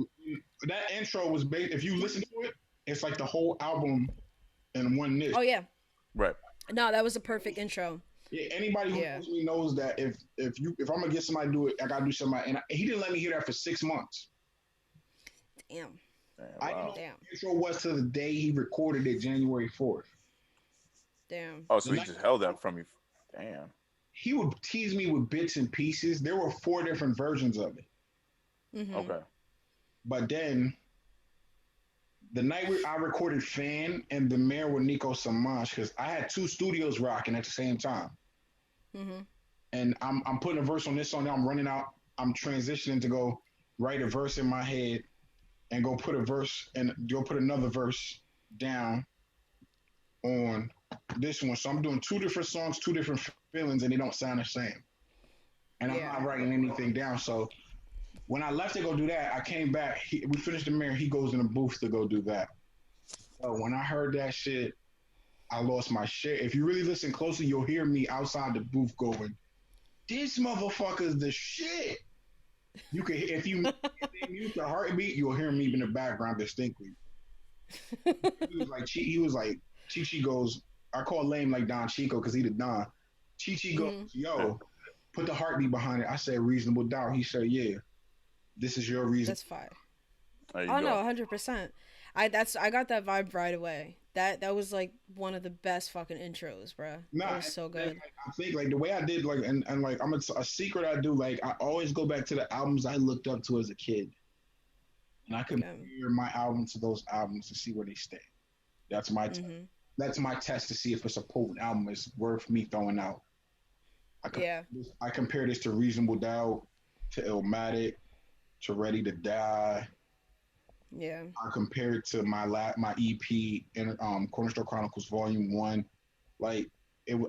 That intro was based. If you listen to it, it's like the whole album in one niche. Oh yeah. Right. No, that was a perfect intro. Yeah, anybody who knows me knows that if I'm gonna get somebody to do it, I gotta do somebody. And he didn't let me hear that for 6 months. Damn. I didn't know what the intro was to the day he recorded it, January 4th. Damn. Oh, so he just held that from you. Damn. He would tease me with bits and pieces. There were 4 different versions of it. Okay. But then the night I recorded Fan and the Mayor with Nico Samaj, because I had 2 studios rocking at the same time. And I'm putting a verse on this song. Now I'm running out. I'm transitioning to go write a verse in my head and go put a verse and go put another verse down on this one. So I'm doing 2 different songs, 2 different feelings, and they don't sound the same. And I'm not writing anything down. So when I left to go do that, I came back. We finished the Mayor. He goes in the booth to go do that. So when I heard that shit, I lost my shit. If you really listen closely, you'll hear me outside the booth going, this motherfucker's the shit. You can, if you mute the heartbeat, you'll hear him even in the background distinctly. He was like, Chi goes, I call Lame like Don Chico because he the Don. Chi goes, yo, put the heartbeat behind it. I said reasonable doubt. He said, yeah, this is your reason. That's fire. Oh no, 100%. I got that vibe right away. That was like one of the best fucking intros, bro. That was so good. I think like the way I did like and like I'm a secret I do, like I always go back to the albums I looked up to as a kid. And I compare my album to those albums to see where they stand. That's my that's my test to see if it's a potent album is worth me throwing out. I compare this to Reasonable Doubt, to Illmatic, to Ready to Die. Yeah. I compare it to my EP in Cornerstone Chronicles Volume 1. Like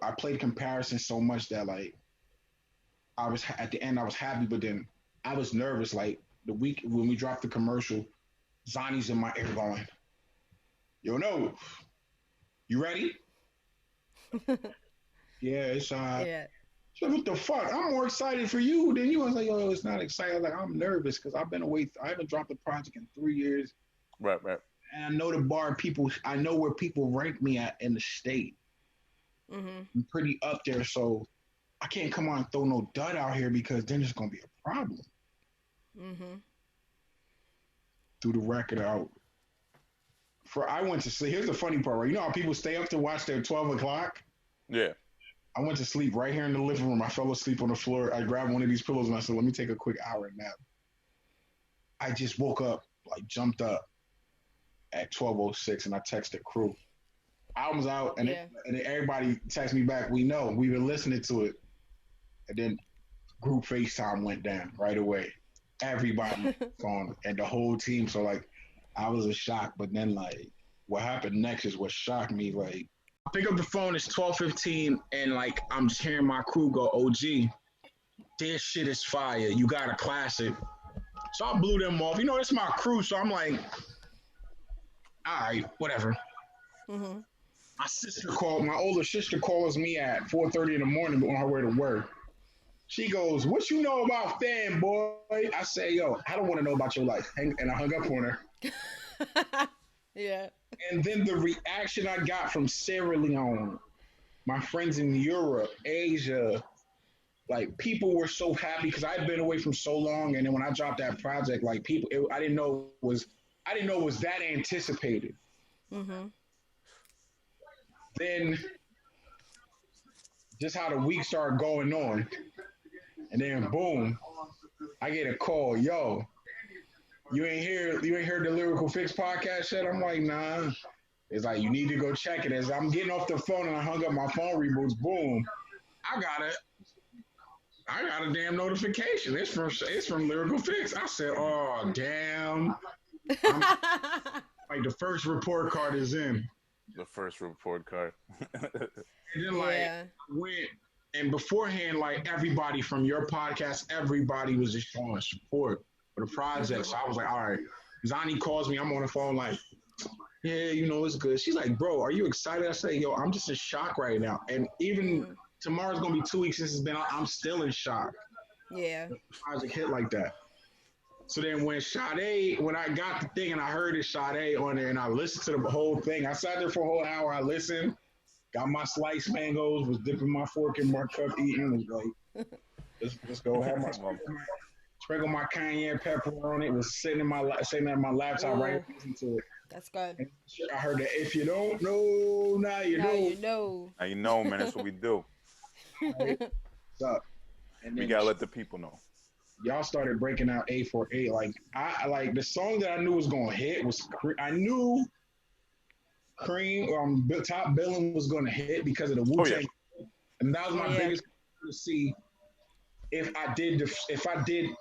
I played comparison so much that like I was at the end I was happy, but then I was nervous. Like the week when we dropped the commercial, Zonnie's in my ear going, "Yo, no, you ready?" Yeah, it's yeah. So what the fuck? I'm more excited for you than you. I was like, yo, it's not exciting. Like, I'm nervous because I've been away. I haven't dropped a project in 3 years. Right. And I know the bar people. I know where people rank me at in the state. I'm pretty up there, so I can't come on and throw no dud out here because then it's gonna be a problem. Threw the record out. I went to sleep. Here's the funny part, right? You know how people stay up to watch their 12 o'clock? Yeah. I went to sleep right here in the living room. I fell asleep on the floor. I grabbed one of these pillows and I said, let me take a quick hour nap. I just woke up, like jumped up at 12:06 and I texted crew. Album's out and then everybody texted me back. We know. We were listening to it. And then group FaceTime went down right away. Everybody gone and the whole team. So like I was in shock. But then like what happened next is what shocked me. Like I pick up the phone, it's 12:15, and like I'm just hearing my crew go, OG, this shit is fire. You got a classic. So I blew them off. You know, it's my crew, so I'm like, all right, whatever. My older sister calls me at 4:30 in the morning on her way to work. She goes, what you know about Fanboy? I say, yo, I don't want to know about your life. And I hung up on her. Yeah. And then the reaction I got from Sierra Leone, my friends in Europe, Asia, like people were so happy because I'd been away from so long. And then when I dropped that project, like people, I didn't know it was that anticipated. Then just how the week started going on. And then boom, I get a call, yo, you ain't heard the Lyrical Fix podcast yet? I'm like, nah. It's like, you need to go check it. As I'm getting off the phone and I hung up my phone reboots, boom, I got a damn notification. It's from Lyrical Fix. I said, oh, damn. Like the first report card is in. The first report card. And then I went, and beforehand, like everybody from your podcast, everybody was just showing support for the project. So I was like, all right. Zonnie calls me. I'm on the phone like, yeah, you know, it's good. She's like, bro, are you excited? I say, yo, I'm just in shock right now. And even tomorrow's going to be 2 weeks since it's been out. I'm still in shock. Yeah. The project hit like that. So then when I got the thing and I heard it Sade on there and I listened to the whole thing, I sat there for a whole hour. I listened, got my sliced mangoes, was dipping my fork in my cup, eating. Was like, let's go have my sprinkle my cayenne pepper on it. Was sitting at my laptop right listening to it. That's good. And I heard that if you don't know, now you know. You know. Now you know, man. That's what we do. Right. What's up? And we gotta let the people know. Y'all started breaking out 848. Like I like the song that I knew was gonna hit was I knew Cream Top Billing was gonna hit because of the Wu-Tang. And that was my biggest to see if I did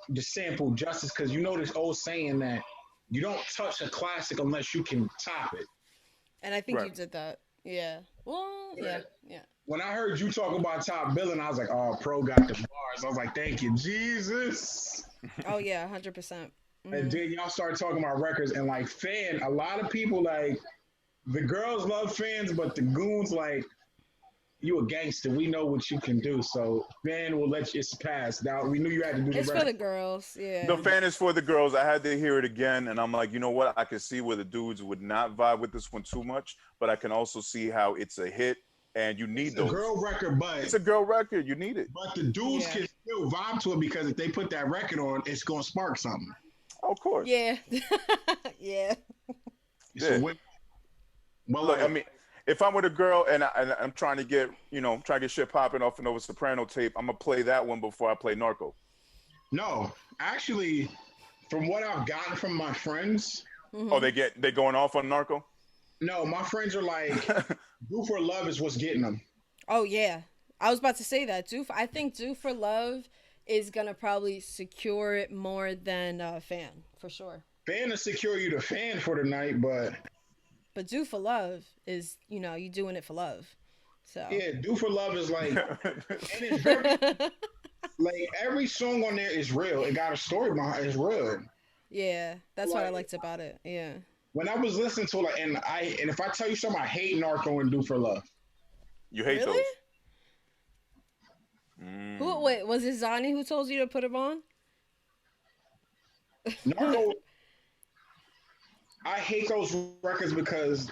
the sample justice, because you know this old saying that you don't touch a classic unless you can top it. And I think you did that. Yeah. Well, yeah. When I heard you talk about Top Billing, I was like, oh, Pro got the bars. I was like, thank you, Jesus. Oh, yeah, 100%. And then y'all started talking about records and like a lot of people like the girls love fans, but the goons like you a gangster. We know what you can do. So Ben will let you pass. Now we knew you had to do the It's rest. for the girls. Yeah. The fan is for the girls. I had to hear it again, and I'm like, you know what? I can see where the dudes would not vibe with this one too much, but I can also see how it's a hit, and you need those. It's a girl record, but it's a girl record. You need it. But the dudes can still vibe to it because if they put that record on, it's gonna spark something. Oh, of course. Yeah. Yeah. Well, look, I mean, if I'm with a girl and I'm trying to get, trying to get shit popping off another Soprano tape, I'm gonna play that one before I play Narco. No, actually, from what I've gotten from my friends. Mm-hmm. Oh, they going off on Narco? No, my friends are like, "Do for Love" is what's getting them. Oh yeah, I was about to say that. I think "Do for Love" is gonna probably secure it more than "Fan" for sure. "Fan" to secure you the fan for the night, but "Do for Love" is you doing it for love. So yeah, "Do for Love" is like, and it's very like every song on there is real. It got a story behind it. It's real. Yeah, that's what I liked about it. Yeah. When I was listening to it, and if I tell you something, I hate Narco and "Do for Love." You hate really? those? Wait, was it Zani who told you to put them on? Narco. I hate those records because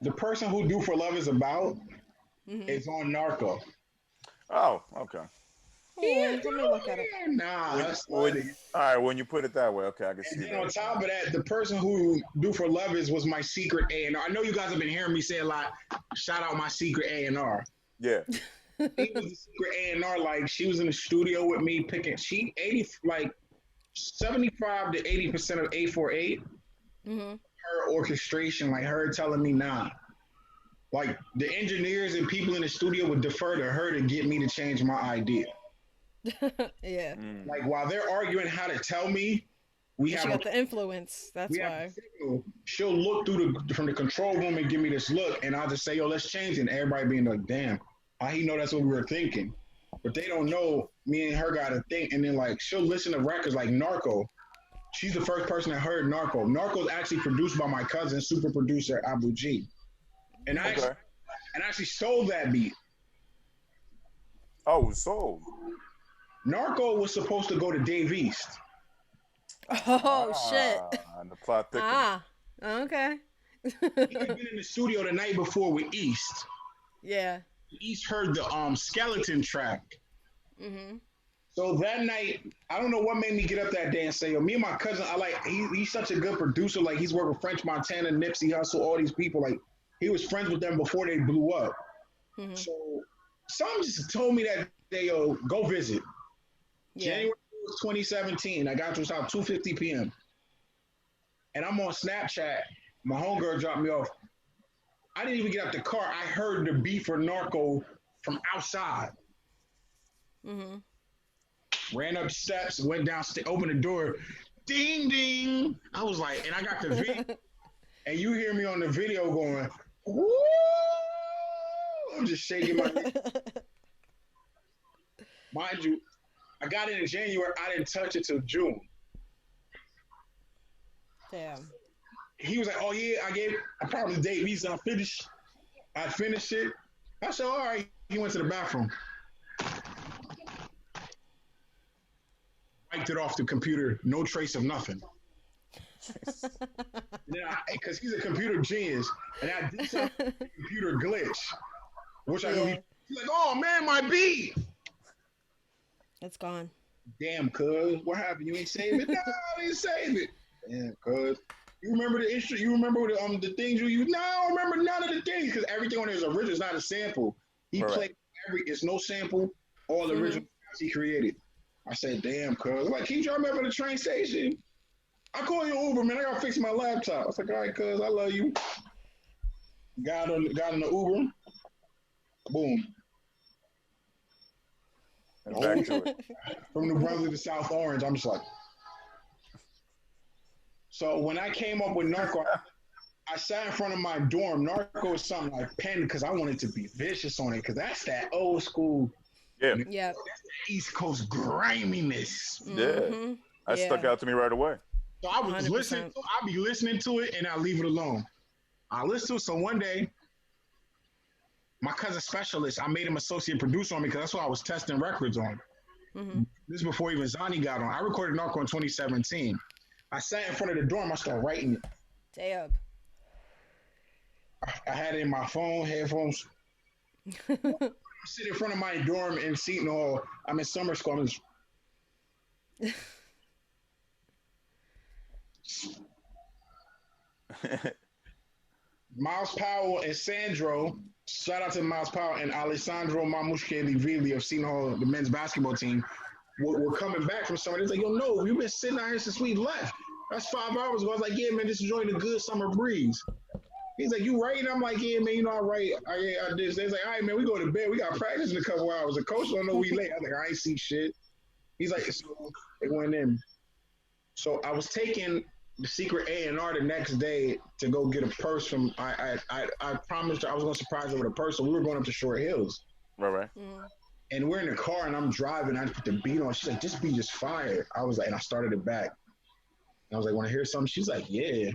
the person who "Do for Love" is about is on Narco. Oh, okay. Yeah, let me look at it. Nah, that's all right. When you put it that way, okay, I can see and that. On top of that, the person who "Do for Love" was my secret A&R. I know you guys have been hearing me say a lot. Shout out my secret A&R. Yeah. He was the secret A&R. Like she was in the studio with me picking. 75 to 80% of 848. Her orchestration, like her telling me nah. Like the engineers and people in the studio would defer to her to get me to change my idea. Yeah. Like while they're arguing how to tell me, she got the influence. That's why. She'll look from the control room and give me this look, and I'll just say, "Yo, let's change it." And everybody being like, "Damn, how he know that's what we were thinking?" But they don't know me and her got to think, and then like she'll listen to records like Narco. She's the first person that heard Narco. Narco's actually produced by my cousin, super producer Abu G. And I actually sold that beat. Oh, sold. Narco was supposed to go to Dave East. Oh shit! And the plot thickens. Okay. He had been in the studio the night before with East. Yeah. East heard the skeleton track. So that night, I don't know what made me get up that day and say, "Yo, me and my cousin, he's such a good producer. Like he's worked with French Montana, Nipsey Hussle, all these people. Like he was friends with them before they blew up." So someone just told me that day, "Yo, go visit." January 2017. I got to his house 2:50 p.m. And I'm on Snapchat. My homegirl dropped me off. I didn't even get out the car. I heard the beat for Narco from outside. Ran up steps, went downstairs, opened the door. Ding, ding. I was like, and I got the video. And you hear me on the video going, woo! I'm just shaking my head. Mind you, I got it in January. I didn't touch it till June. Damn. He was like, "Oh yeah, I promised Dave East I finished it." I said, "All right." He went to the bathroom. Wiped it off the computer. No trace of nothing. Because he's a computer genius, and I did some computer glitch, which I know he's like, "Oh man, my beat." It's gone. Damn, cuz. What happened? You ain't save it? No, I didn't save it. Damn, cuz. You remember the issue? You remember the things you used? No, I don't remember none of the things because everything on there is original. It's not a sample. He played it's no sample. All the original he created. I said, "Damn, cuz." Like, "Can you drop me up at the train station?" "I call you Uber, man. I gotta fix my laptop." I was like, "All right, cuz. I love you." Got in the Uber. Boom. And back to it. From New Brunswick to South Orange, I'm just like. So when I came up with Narco, I sat in front of my dorm. Narco is something I penned because I wanted to be vicious on it because that's that old school. Yeah. Yeah. That's the East Coast griminess. Yeah. That stuck out to me right away. So I was 100%. Listening. I'll be listening to it and I'll leave it alone. I listen to it. So one day, my cousin Specialist, I made him associate producer on me because that's what I was testing records on. Mm-hmm. This is before even Zani got on. I recorded Narco in 2017. I sat in front of the dorm. I started writing it. Damn. I had it in my phone, headphones. I sit in front of my dorm in Seton Hall. I'm in summer school. Miles Powell and Sandro, shout out to Miles Powell and Alessandro Mamushke Livili of Seton Hall, the men's basketball team, were coming back from summer. They're like, yo, no, you've been sitting out here since we left. That's 5 hours ago. I was like, yeah, man, just enjoying the good summer breeze. He's like, you writing? I'm like, yeah, man, you know, I write. I did. They're like, all right, man, we go to bed. We got practice in a couple hours. The coach don't know we late. I'm like, I ain't see shit. He's like, so they went in. So I was taking the secret A&R the next day to go get a purse from. I promised her I was gonna surprise her with a purse. So we were going up to Short Hills. Right. Mm. And we're in the car and I'm driving. I put the beat on. She's like, this beat is fire. I was like, and I started it back. And I was like, want to hear something? She's like, yeah.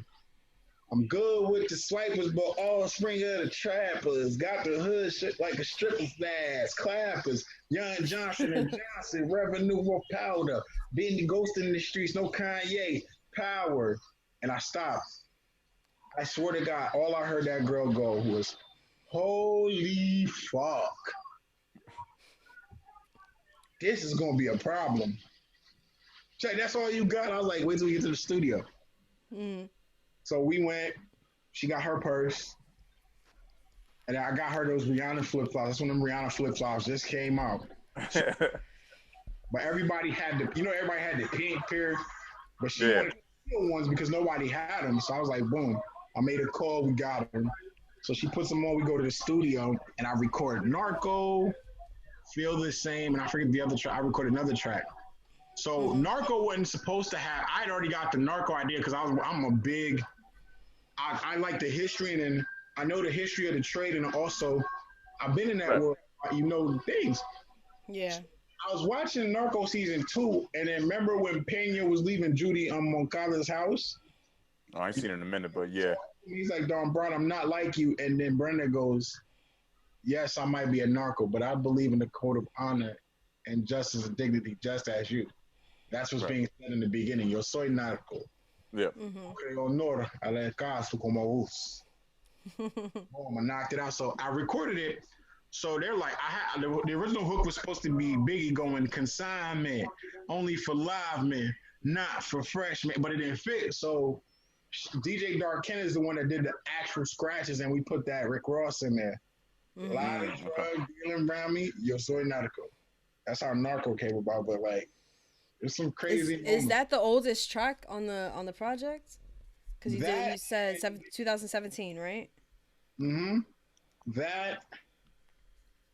I'm good with the swipers, but all spring of the trappers. Got the hood shit like a stripper's ass. Clappers. Young Johnson and Johnson. Revenue of powder. Being the ghost in the streets. No Kanye. Power. And I stopped. I swear to God, all I heard that girl go was, holy fuck. This is going to be a problem. Check, that's all you got? I was like, wait till we get to the studio. Mm. So we went, she got her purse, and I got her those Rihanna flip-flops. That's when them Rihanna flip-flops just came out. But everybody had everybody had the pink pair, but she wanted the real ones because nobody had them. So I was like, boom, I made a call, we got them. So she puts them on, we go to the studio, and I record Narco, Feel the Same, and I forget the other track. I recorded another track. So Narco wasn't supposed to have, I'd already got the Narco idea because I'm a big, I like the history and then I know the history of the trade and also I've been in that world, you know things. Yeah. I was watching Narco season 2 and then remember when Pena was leaving Judy Moncada's house? Oh, I ain't seen it in a minute, but yeah. He's like, Don Brown, I'm not like you. And then Brenda goes, yes, I might be a narco, but I believe in the code of honor and justice and dignity just as you. That's what's being said in the beginning. Yo soy narco. Yeah. Creo honor a la caso como vos. Boom, I knocked it out. So I recorded it. So they're like, the original hook was supposed to be Biggie going consignment, only for live men, not for freshmen, but it didn't fit. So DJ Dark Ken is the one that did the actual scratches, and we put that Rick Ross in there. Live drug dealing around me, yo soy narco. That's how Narco came about, but like, it's some crazy. Is that the oldest track on the project? Because you said 2017, right? Mm-hmm. That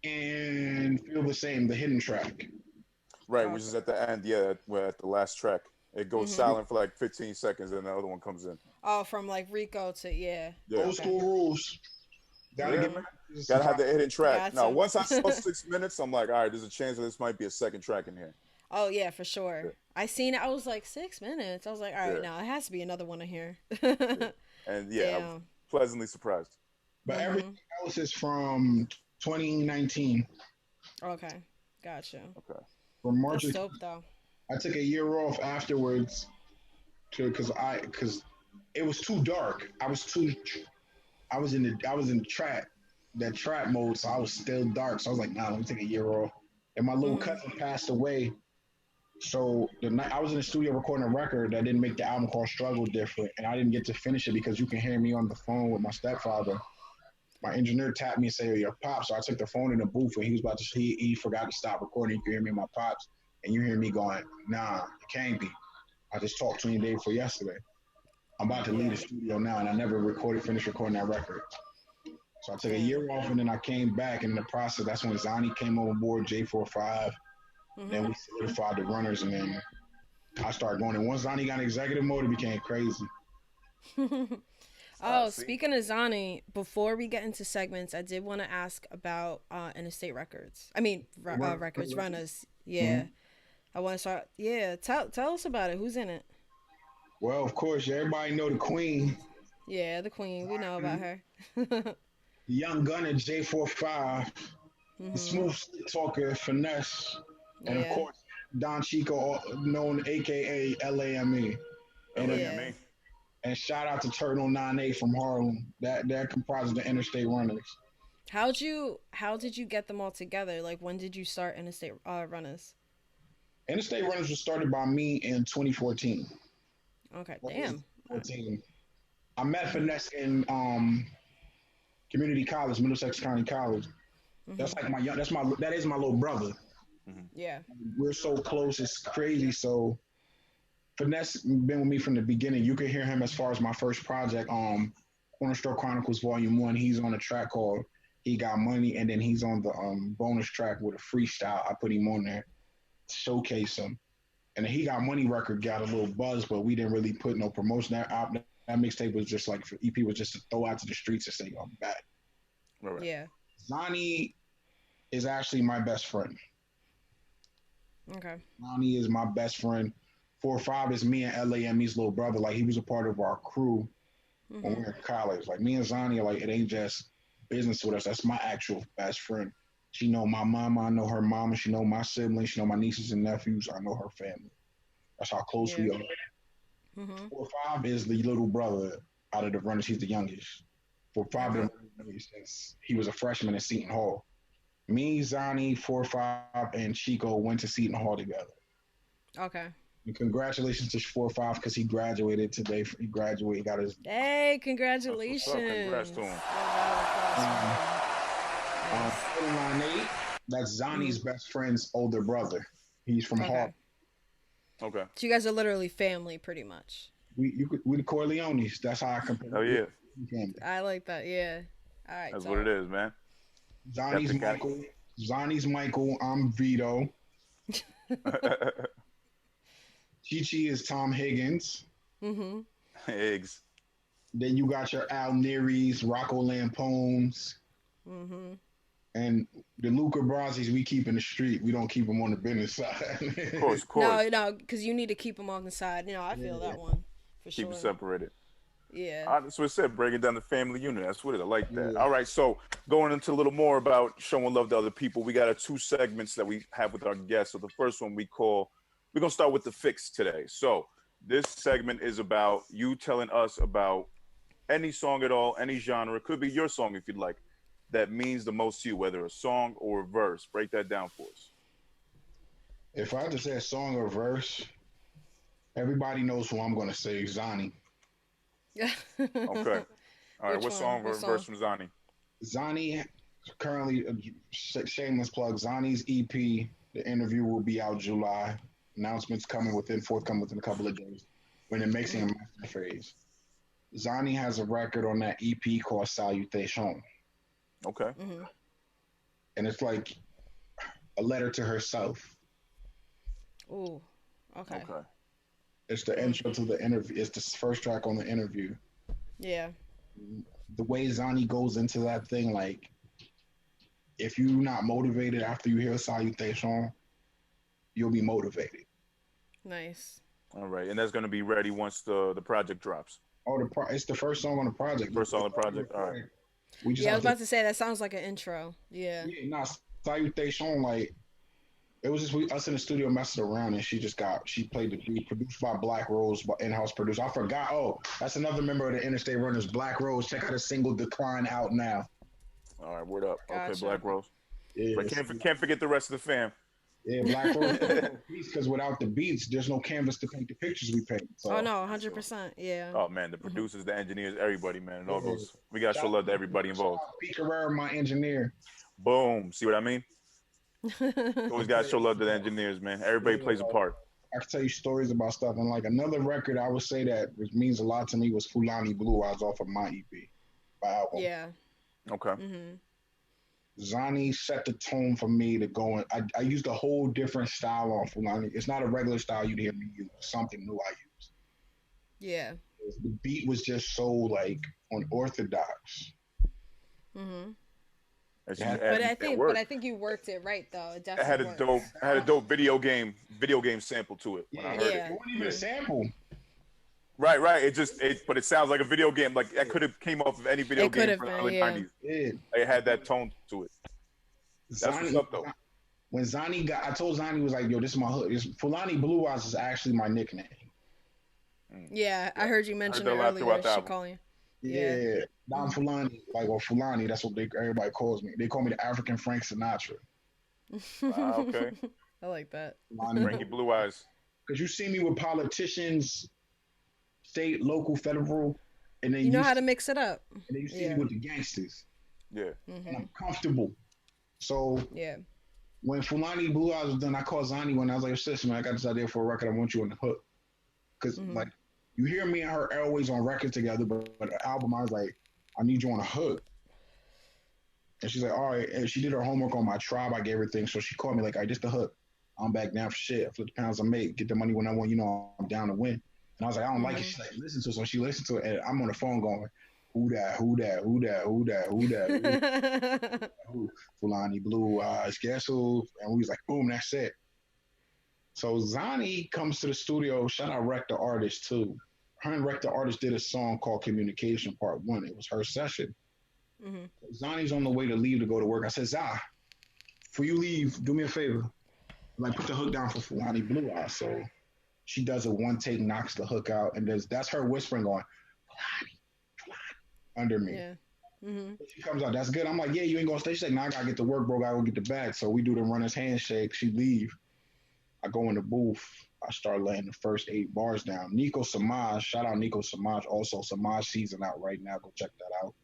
and Feel the Same, the hidden track. Right, which is at the end. Yeah, at the last track, it goes silent for like 15 seconds, and the other one comes in. Oh, from like Rico to Old school rules. Gotta have the hidden track. Now, once I saw 6 minutes, I'm like, all right, there's a chance that this might be a second track in here. Oh yeah, for sure. Yeah. I seen it. I was like 6 minutes. I was like, all right, now it has to be another one in here. And I'm pleasantly surprised. But everything else is from 2019. Okay, gotcha. Okay. From March. That's dope though. I took a year off afterwards, because it was too dark. I was in the trap mode, so I was still dark. So I was like, nah, let me take a year off. And my little cousin passed away. So the night I was in the studio recording a record that didn't make the album called Struggle Different, and I didn't get to finish it because you can hear me on the phone with my stepfather. My engineer tapped me and said, "Your pops." So I took the phone in the booth, and he forgot to stop recording. You can hear me and my pops, and you hear me going, "Nah, it can't be. I just talked to you the day before yesterday. I'm about to leave the studio now, and I never finished recording that record." So I took a year off, and then I came back. And in the process, that's when Zani came on board, J45. Then we solidified the Runners, and then I started going. And once Zani got in executive mode, it became crazy. Speaking of Zani, before we get into segments, I did want to ask about Interstate Records. I mean, Runnaz. Yeah. I want to start. Yeah, tell us about it. Who's in it? Well, of course, everybody know the Queen. Yeah, the Queen. We know about her. the young gunner J45, the Mhm. smooth slick talker Finesse, and of Yeah. course Don Chico, known AKA LAME. And Yeah. LAME. and shout out to Turtle 98 from Harlem. That comprises the Interstate Runners. How did you get them all together? Like when did you start Interstate Runners? Interstate Runners was started by me in 2014. Okay, What is damn. 14? I met Finesse in community college, Middlesex County College. That's Mhm. like that is my little brother. Mm-hmm. Yeah. We're so close, it's crazy. So Finesse been with me from the beginning. You can hear him as far as my first project, Cornerstone Chronicles Volume 1. He's on a track called He Got Money, and then he's on the bonus track with a freestyle. I put him on there to showcase him. And the He Got Money record got a little buzz, but we didn't really put no promotion out. That mixtape was just like, for EP was just to throw out to the streets and say, I'm back. Right. Yeah. Zani is actually my best friend. Okay. Zani is my best friend. 4-5 is me and LAME's little brother. Like, he was a part of our crew when we Mhm. were in college. Like, me and Zani are like, it ain't just business with us. That's my actual best friend. She know my mama. I know her mama. She know my siblings. She know my nieces and nephews. I know her family. That's how close Yeah. we are. Mhm. 4-5 is the little brother out of the runners. He's the youngest. 4-5 Okay. been with me since he was a freshman at Seton Hall. Me, Zani, 4-5, and Chico went to Seton Hall together. Okay. And congratulations to 4-5 because he graduated today. He graduated, got his Hey, That's what's up. Congrats congratulations. to him. um, Nice. 8. That's Zani's Mhm. best friend's older brother. He's from Okay. Harlem. Okay. So you guys are literally family, pretty much. We the Corleones. That's how I compare. Oh yeah. Family. I like that. Yeah. All right. That's what it So. is, man. Got Zani's the guy. Michael. Zani's Michael. I'm Vito. Chi is Tom Higgins. Mhm. Eggs. Then you got your Al Neary's, Rocco Lampones, Mhm. and the Luca Brasi's we keep in the street. We don't keep them on the business side. Of course, of No, course. no, because you need to keep them on the side. I feel Yeah, that one for Keep it sure. separated. Yeah. That's what it said. Breaking down the family unit. That's what it. I like that. yeah. All right. So going into a little more about showing love to other people, we got our two segments that we have with our guests. So the first one we're gonna start with the fix today. So this segment is about you telling us about any song at all, any genre. It could be your song if you'd like. That means the most to you, whether a song or a verse. Break that down for us. If I just say a song or verse, everybody knows who I'm going to say. Zani. Yeah. Okay. All right. Which What one? song What or verse song? from Zani? Zani currently, shameless plug. Zani's EP. The interview will be out July. Announcements forthcoming within a couple of days. When the mixing Mhm. and mastering phase. Zani has a record on that EP called Salutation, Okay. Mhm. and it's like a letter to herself. Ooh. Okay. Okay. It's the Mm. intro to the interview. It's the first track on the interview. Yeah. The way Zani goes into that thing, like if you're not motivated after you hear Salutation, you'll be motivated. Nice. All right. And that's gonna be ready once the project drops. It's the first song on the project. First song on It's the already project. All right. recorded. We just Yeah, I have was to. about to say that sounds like an intro. Yeah. Yeah, nah, Salutation, like it was just us in the studio messing around, and she played the beat, produced by Black Rose, in-house producer. I forgot. Oh, that's another member of the Interstate Runners, Black Rose. Check out a single Decline out now. All right. Word up. Okay. Gotcha. Black Rose. But Yes, can't forget the rest of the fam. yeah, Black Rose beats because without the beats, there's no canvas to paint the pictures we paint. Oh So no, So, 100%. Yeah. oh man, the Mhm. producers, the engineers, everybody, man, it all yeah. goes. We got to Shout show love to everybody shout involved. out Pete Carrera, my engineer. Boom. See what I mean? Always got to show love to the Yeah, engineers, man. Everybody plays a part. I can tell you stories about stuff. And like another record I would say that which means a lot to me was Fulani Blue. I was off of my EP, my album. Yeah. Okay. Mhm. Zani set the tone for me to go in. I used a whole different style on Fulani. It's not a regular style you'd hear me use. It's something new I used. Yeah. The beat was just so like unorthodox. Mhm. As It you had, But add I that think, but work. I think you worked it right though. It It had definitely a dope, works. had a dope video game sample to it when yeah, I it heard it. Yeah. wasn't even a Yeah. sample. Right. But it sounds like a video game. Like that could have came off of any video It could game have from the been, early yeah. 90s. Yeah. It had that tone to it. That's what's up, though. When Zani I told Zani, was like, yo, this is my hood. Fulani Blue Eyes is actually my nickname. Yeah, I heard you mention it earlier. She calling you. Yeah. Don Fulani, like, or Fulani, that's what everybody calls me. They call me the African Frank Sinatra. Okay. I like that. Frankie Blue Eyes. Because you see me with politicians, state, local, federal, and then you know how to mix it up. And then you see me with the gangsters. Yeah. And I'm comfortable. So yeah. When Fulani Blue Eyes was done, I called Zani when I was like, "Sis, man, I got this idea for a record. I want you on the hook." Because like you hear me and her always on record together, but the album, I was like, "I need you on a hook." And she's like, "All right." And she did her homework on my tribe. I gave her things, so she called me like, "All right, just the hook. I'm back down for shit. I flip the pounds I make, get the money when I want. You know, I'm down to win." And I was like, "I don't like it." She's like, "Listen to it." So she listened to it, and I'm on the phone going, "Who that? Who that? Who that? Who that? Who that? Who? Fulani Blue Eyes, guess who?" And we was like, boom, that's it. So Zani comes to the studio. Shout out Wreck the Artist too. Her and Wreck the Artist did a song called Communication Part 1. It was her session. Zani's on the way to leave to go to work. I said, "Zah, before you leave, do me a favor. Like, put the hook down for Fulani Blue Eyes." So she does a one take, knocks the hook out, and that's her whispering going, Fulani, under me. Yeah. She comes out, "That's good." I'm like, "Yeah, you ain't gonna stay." She's like, "Nah, I gotta get to work, bro. I gotta go get the bag." So we do the runner's handshake. She leave. I go in the booth. I start laying the first 8 bars down. Nico Samaj, shout out Nico Samaj. Also, Samaj season out right now. Go check that out.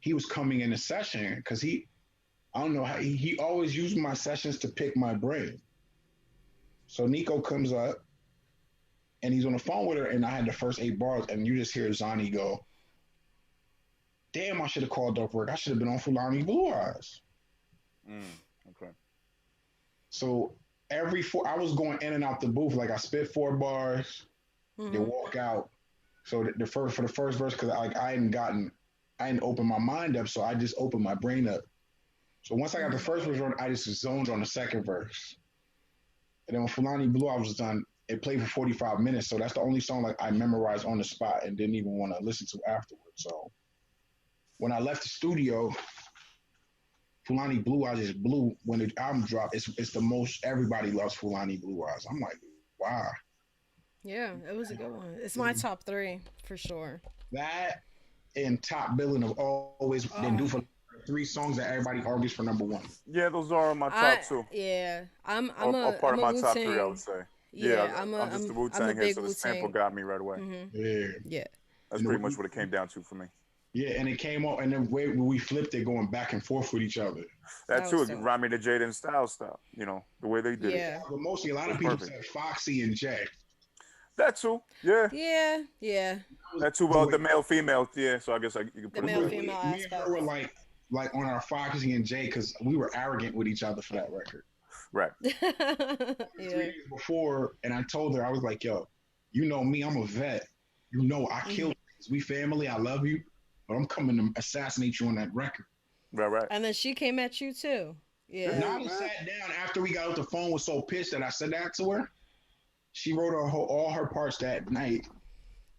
He was coming in the session because I don't know how, he always used my sessions to pick my brain. So Nico comes up and he's on the phone with her, and I had the first 8 bars, and you just hear Zani go, "Damn, I should have called up work. I should have been on Fulani Blue Eyes." Okay. So every 4, I was going in and out the booth. Like, I spit 4 bars, they walk out. So for the first verse, because I hadn't opened my mind up, so I just opened my brain up. So once I got the first verse on, I just zoned on the second verse. And then when Fulani Blue Eyes was done, it played for 45 minutes. So that's the only song like I memorized on the spot and didn't even want to listen to afterwards. So when I left the studio, Fulani Blue Eyes is blue. When the album dropped, it's the most, everybody loves Fulani Blue Eyes. I'm like, wow. Yeah, it was a good one. It's my top 3 for sure. That and Top Billing have always been due for 3 songs that everybody argues for number 1. Yeah, those are on my top 2. Yeah, I'm a part of my top 3, I would say. Yeah, I'm just a Wu-Tang head, so the sample got me right away. Yeah. That's pretty much what it came down to for me. Yeah, and it came on, and then we flipped it going back and forth with each other. That too, it remind me of the Jaden style, you know, the way they did it. But mostly, a lot of people said Foxy and Jay. That too, yeah. Yeah. That too, well, the male-female, yeah, so I guess you can put the male-female aspect. Me and her were like on our Foxy and Jay, because we were arrogant with each other for that record. Right. 3 years before, and I told her, I was like, "Yo, you know me, I'm a vet. You know I killed you. We family, I love you. But I'm coming to assassinate you on that record." Right. And then she came at you too. Yeah. Nana sat down after we got off the phone, was so pissed that I said that to her. She wrote all her parts that night.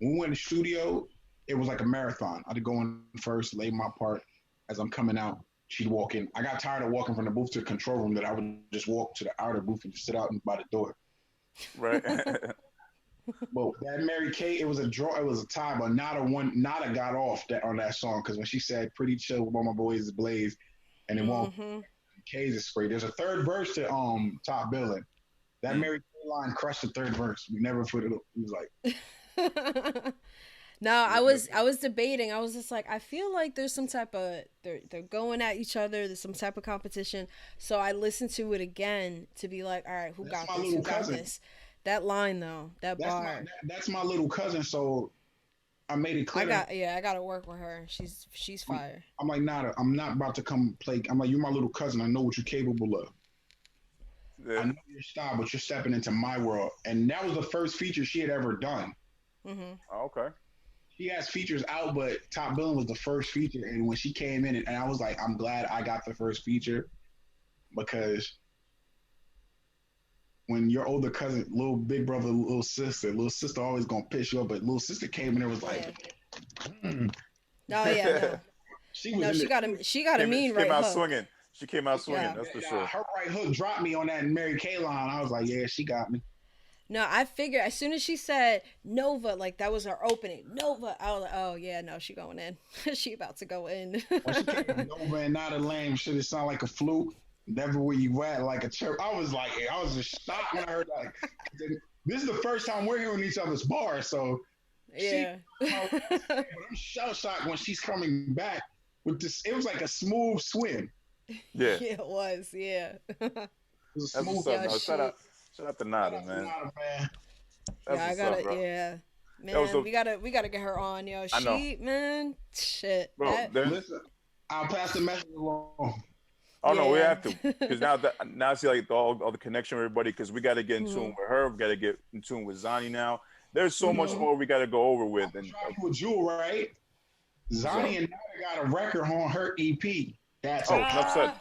When we went to the studio, it was like a marathon. I had to go in first, lay my part. As I'm coming out, she'd walk in. I got tired of walking from the booth to the control room, that I would just walk to the outer booth and just sit out by the door. Right. But that Mary Kay, it was a draw, it was a tie, but Nada got off on that song, because when she said "Pretty Chill with all my boys is Blaze," and it won't Kay's is spray. There's a third verse to Top Billing. That Mary Kay line crushed the third verse. We never put it up. He was like No, I was debating. I was just like, I feel like there's some type of they're going at each other. There's some type of competition. So I listened to it again to be like, all right, who got this? Who got this? That line though, that's bar. That's my little cousin. So I made it clear. I got to work with her. She's fire. I'm like, Nada, I'm not about to come play. I'm like, you're my little cousin. I know what you're capable of. Yeah. I know your style, but you're stepping into my world. And that was the first feature she had ever done. Oh, okay. She has features out, but Top Billing was the first feature. And when she came in, and I was like, I'm glad I got the first feature, because when your older cousin, little big brother, little sister always gonna piss you up, but little sister came in there was like, Oh yeah, no. She was No, in she got a mean right came out hook. swinging. She came out swinging. Yeah. That's for sure. Her right hook dropped me on that Mary Kay line. I was like, yeah, she got me. No, I figured as soon as she said Nova, like that was her opening. Nova, I was like, oh yeah, no, she going in. She about to go in. When she came Nova and not a lame, should it sound like a fluke? Never where you at, like a chirp. I was just shocked when I heard that. This is the first time we're hearing each other's bars, so yeah. but I'm shell shocked when she's coming back with this. It was like a smooth swim. Yeah. Yeah, it was. Yeah. It was a That's smooth. what's up. Shout out to Nada, man. Nada, man. That's yeah, I gotta. Yeah. Man, we gotta get her on, yo. She, man, shit. Bro, listen, I'll pass the message along. Oh no, we have to, because now I see like all the connection with everybody, because we got to get in tune with her. We got to get in tune with Zani now. There's so much more we got to go over with. And with Jewel, right? Zani and Nada got a record on her EP. That's enough said.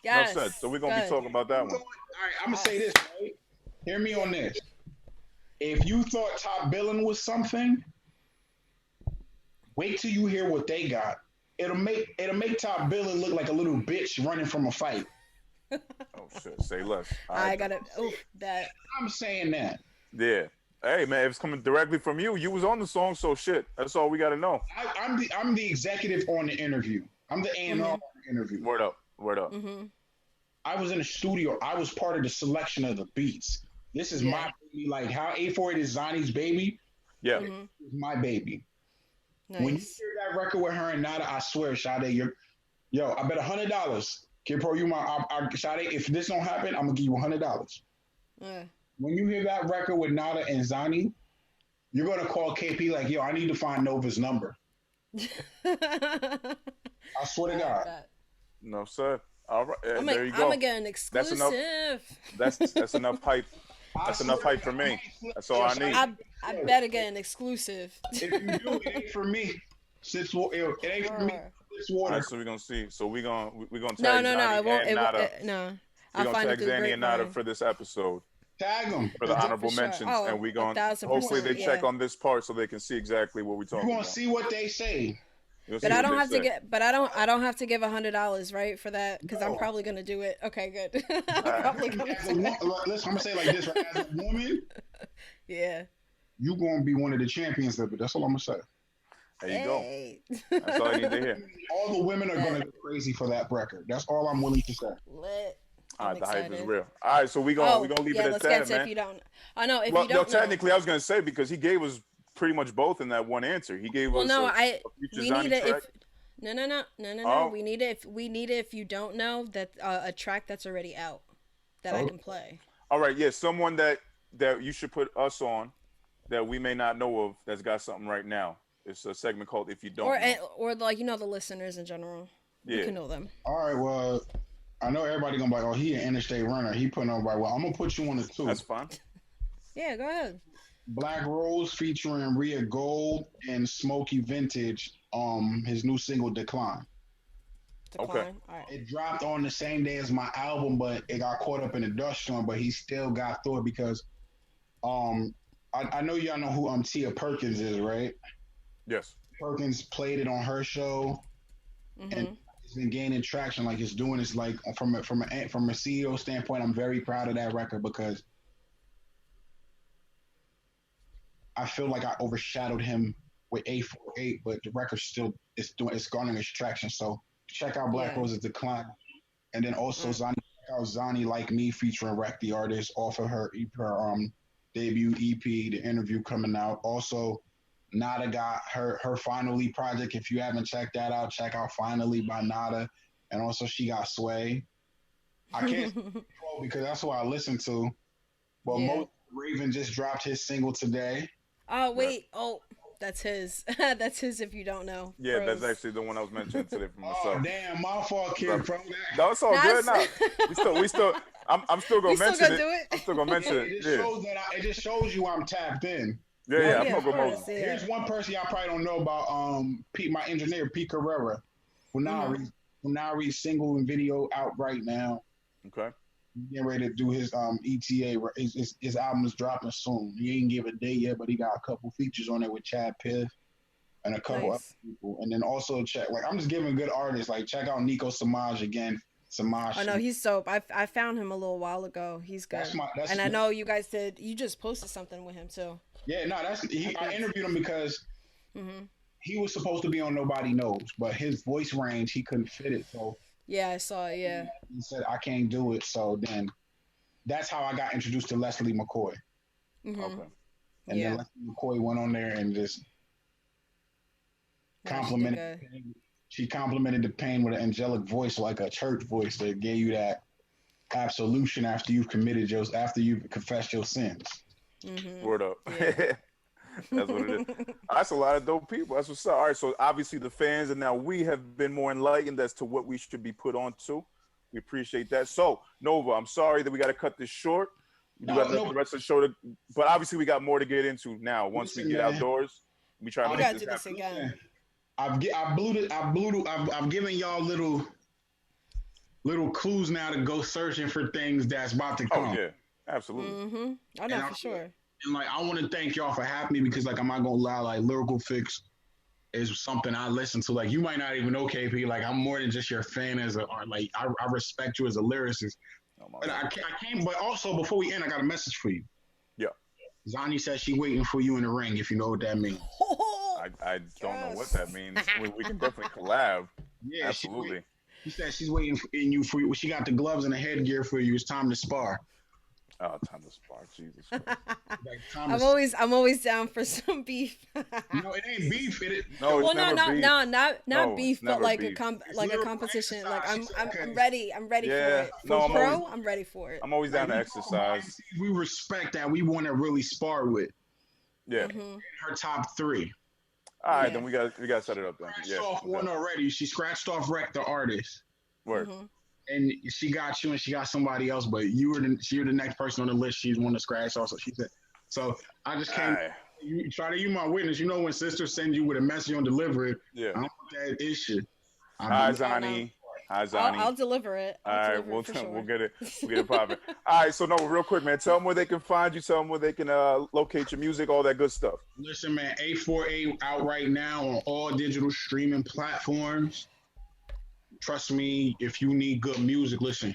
Yes. Enough said. So we're gonna be talking about that one. All right, I'm gonna say this. Right? Hear me on this. If you thought Top Billing was something, wait till you hear what they got. It'll make Top Billing look like a little bitch running from a fight. Oh shit! Say less. I gotta. Oh, that. I'm saying that. Yeah. Hey man, if it's coming directly from you, you was on the song, so shit. That's all we got to know. I'm the executive on the interview. I'm the A&R on the interview. Word up. Word up. Mm-hmm. I was in the studio. I was part of the selection of the beats. This is my baby. Like how A48 is Zani's baby. Yeah. This is my baby. Nice. When you hear that record with her and Nada, I swear, Sade, I bet $100. Kid Pro, you Sade, if this don't happen, I'm gonna give you $100. When you hear that record with Nada and Zani, you're gonna call KP like, yo, I need to find Nova's number. I swear to God. No, sir. All right, there you go. I'm gonna get an exclusive. That's enough hype. That's enough hype for me. That's all I need. I better get an exclusive. If you do, it ain't for me. It ain't for me. It's water. All right, so we're gonna see. So we're gonna tag No, Zani it won't. and Nada. No. We're gonna tag Zani and Nada for this episode. Tag them for the honorable mentions, and we're gonna hopefully they check on this part so they can see exactly what we're talking about. You're gonna see what they say. But I don't have to get. But I don't have to give $100, right, for that, because I'm probably gonna do it. Okay, good. Listen, I'm gonna say it like this: right? As a woman, yeah, you gonna be one of the champions of it. That's all I'm gonna say. There you go. That's all I need to hear. All the women are gonna go crazy for that record. That's all I'm willing to say. Lit. All right, the hype is real. All right, so we're gonna leave it at that, man. If you don't, I know if you don't. No, technically, I was gonna say because he gave us pretty much both in that one answer. He gave us. We need it. No. We need it. We need it. If you don't know that a track that's already out that I can play. All right, yeah, someone that you should put us on that we may not know of that's got something right now. It's a segment called "If You Don't Know." Or like the listeners in general. Yeah. You can know them. All right, well. I know everybody gonna be like, oh, he an Interstate Runner. He putting on right. Well, I'm gonna put you on the two. That's fine. Yeah, go ahead. Black Rose featuring Rhea Gold and Smokey Vintage. His new single Decline. Okay. All right. It dropped on the same day as my album, but it got caught up in the dust storm. But he still got through it because, I know y'all know who Tia Perkins is, right? Yes. Perkins played it on her show, and it's been gaining traction. Like it's doing this. Like from a CEO standpoint, I'm very proud of that record because I feel like I overshadowed him with A48, but the record still it's garnering its traction. So check out Black Rose's Decline, and then also check out Zani Like Me featuring Wreck the Artist off of her debut EP, The Interview coming out. Also, Nada got her Finally project. If you haven't checked that out, check out Finally by Nada. And also she got Sway. I can't because that's what I listen to. But Mo Raven just dropped his single today. Oh wait, that's his. That's his if you don't know. Yeah, Rose. That's actually the one I was mentioning today for myself. Oh damn, my fault, kid, bro. No, it's all good now. We still I'm still gonna mention it. I'm still gonna mention it. It just shows you I'm tapped in. Yeah, I'm gonna go. Here's one person y'all probably don't know about. Pete, my engineer, Pete Carrera. Well, now read single and video out right now. Okay. getting ready to do his ETA. His album is dropping soon. He ain't give a date yet, but he got a couple features on it with Chad Piff and a couple other people. And then also check, like, I'm just giving good artists, like, check out Nico Samaj again. Samaj. Oh no, he's dope. I found him a little while ago. He's good. I know you guys you just posted something with him too. Yeah, no, I interviewed him because he was supposed to be on Nobody Knows, but his voice range, he couldn't fit it. So yeah, I saw it. Yeah, he said I can't do it. So then that's how I got introduced to Leslie McCoy. Okay. And then Leslie McCoy went on there and just complimented. She complimented the pain with an angelic voice, like a church voice that gave you that absolution after you've confessed your sins. Word up. Yeah. That's what it is. That's a lot of dope people. That's what's up. All right, so obviously the fans and now we have been more enlightened as to what we should be put on to. We appreciate that. So, Nova, I'm sorry that we got to cut this short. We got the rest of the show, but obviously we got more to get into now. Once we get outdoors, we try to make this happen. Again. I've given y'all little clues now to go searching for things that's about to come. Oh yeah, absolutely. I know for sure. And like, I want to thank y'all for having me because, like, I'm not gonna lie, like, Lyrical Fix is something I listen to. Like, you might not even know KP. Like, I'm more than just your fan like I respect you as a lyricist. But I came. But also, before we end, I got a message for you. Yeah. Zani says she waiting for you in the ring. If you know what that means. I don't know what that means. We can definitely collab. Yeah, absolutely. She said she's waiting for you. She got the gloves and the headgear for you. It's time to spar. Oh, time to spar, Jesus Christ. I'm always down for some beef. No, it ain't beef. Not beef, but like a competition. Like I'm ready. I'm ready for it. I'm ready for it. I'm always down to exercise. We respect that. We want to really spar with. Yeah. Her top 3. All right, then we got to set it up then. Scratched off one already. She scratched off Wreck the artist. Word. And she got you, and she got somebody else, but you're the next person on the list. She's one to scratch off. So she said. So I just came. You try to use my witness. You know when sisters send you with a message on delivery. Yeah. I don't want that issue. Hi Zani. I'll deliver it. All right, we'll get it. We'll get it popping. All right, so no, real quick, man. Tell them where they can find you. Tell them where they can locate your music, all that good stuff. Listen, man. 848 out right now on all digital streaming platforms. Trust me, if you need good music, listen.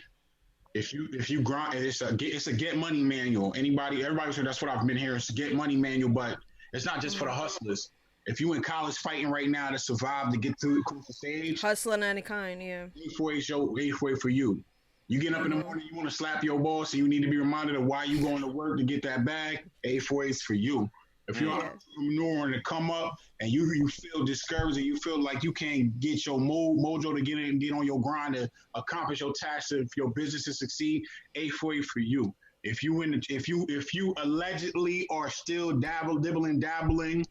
If you grind, it's a get money manual. Everybody said that's what I've been hearing. It's a get money manual, but it's not just for the hustlers. If you in college fighting right now to survive to get to the stage, hustling any kind, yeah. 848 for you. You get up in the morning, you want to slap your boss, and you need to be reminded of why you going to work to get that bag. 848 is for you. If you're an entrepreneur to come up and you feel discouraged and you feel like you can't get your mojo to get in and get on your grind to accomplish your tasks, if your business to succeed, 848 for you. If you allegedly are still dabbling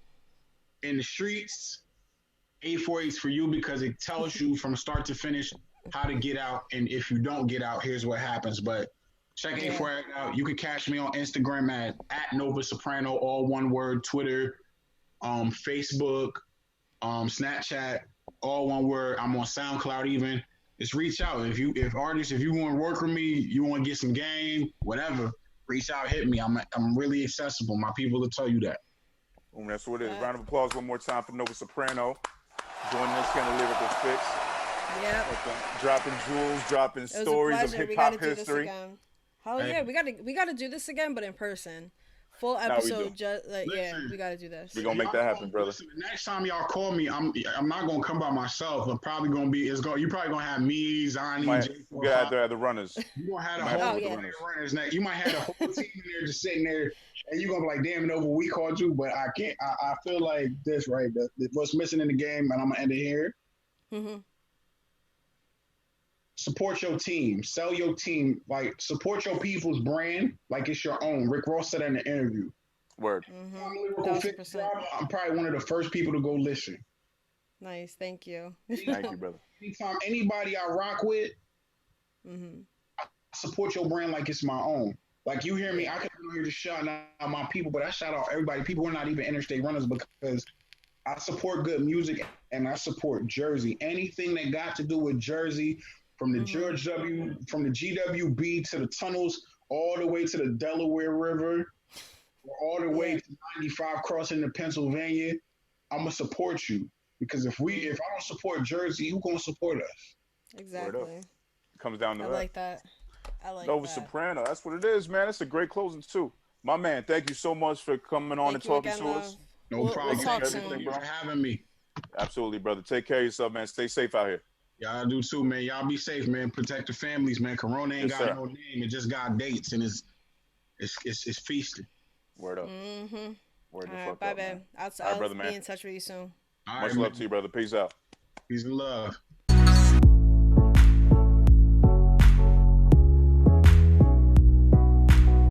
in the streets, 848 is for you because it tells you from start to finish how to get out, and if you don't get out, here's what happens. But check 848 out. You can catch me on Instagram at Nova Soprano, all one word, Twitter, Facebook, Snapchat, all one word. I'm on SoundCloud even. Just reach out. If you want to work with me, you want to get some game, whatever, reach out, hit me. I'm really accessible. My people will tell you that. That's what it is. Round of applause one more time for Nova Soprano. Joining us kind of Lyrical Fix. Yeah. Dropping jewels, dropping stories of hip hop history. Hell yeah, we gotta do this again, but in person. Full episode, we gotta do this. We're gonna make that happen, brother. Listen, the next time y'all call me, I'm not gonna come by myself. I'm probably gonna be. You're probably gonna have me, Zani, we got the runners. You gonna have the whole runners. Now, you might have the whole team in there just sitting there, and you're gonna be like, "Damn it, over we called you," but I can't. I feel like this right. What's missing in the game, and I'm gonna end it here. Support your team. Sell your team. Like, support your people's brand like it's your own. Rick Ross said that in the interview. Word. I'm probably one of the first people to go listen. Nice. Thank you. Thank you, brother. Anytime anybody I rock with, I support your brand like it's my own. Like, you hear me, I could be here to shout out my people, but I shout out everybody. People who are not even Interstate Runnaz because I support good music and I support Jersey. Anything that got to do with Jersey, from the George W, from the GWB to the tunnels, all the way to the Delaware River, all the way to 95 crossing to Pennsylvania. I'm gonna support you because if I don't support Jersey, who gonna support us? Exactly. Comes down to I that. like that. I like Nova that. Soprano. That's what it is, man. It's a great closing too. My man, thank you so much for coming on and talking to us. No problem. We'll talk Thank soon. you for having me. Absolutely, brother. Take care of yourself, man. Stay safe out here. Y'all do too, man. Y'all be safe, man. Protect the families, man. Corona ain't got no name. It just got dates, and it's feasting. Word up. Word the fuck up, babe. I'll brother, be in touch with you soon. Much love to you, brother. Peace out. Peace and love.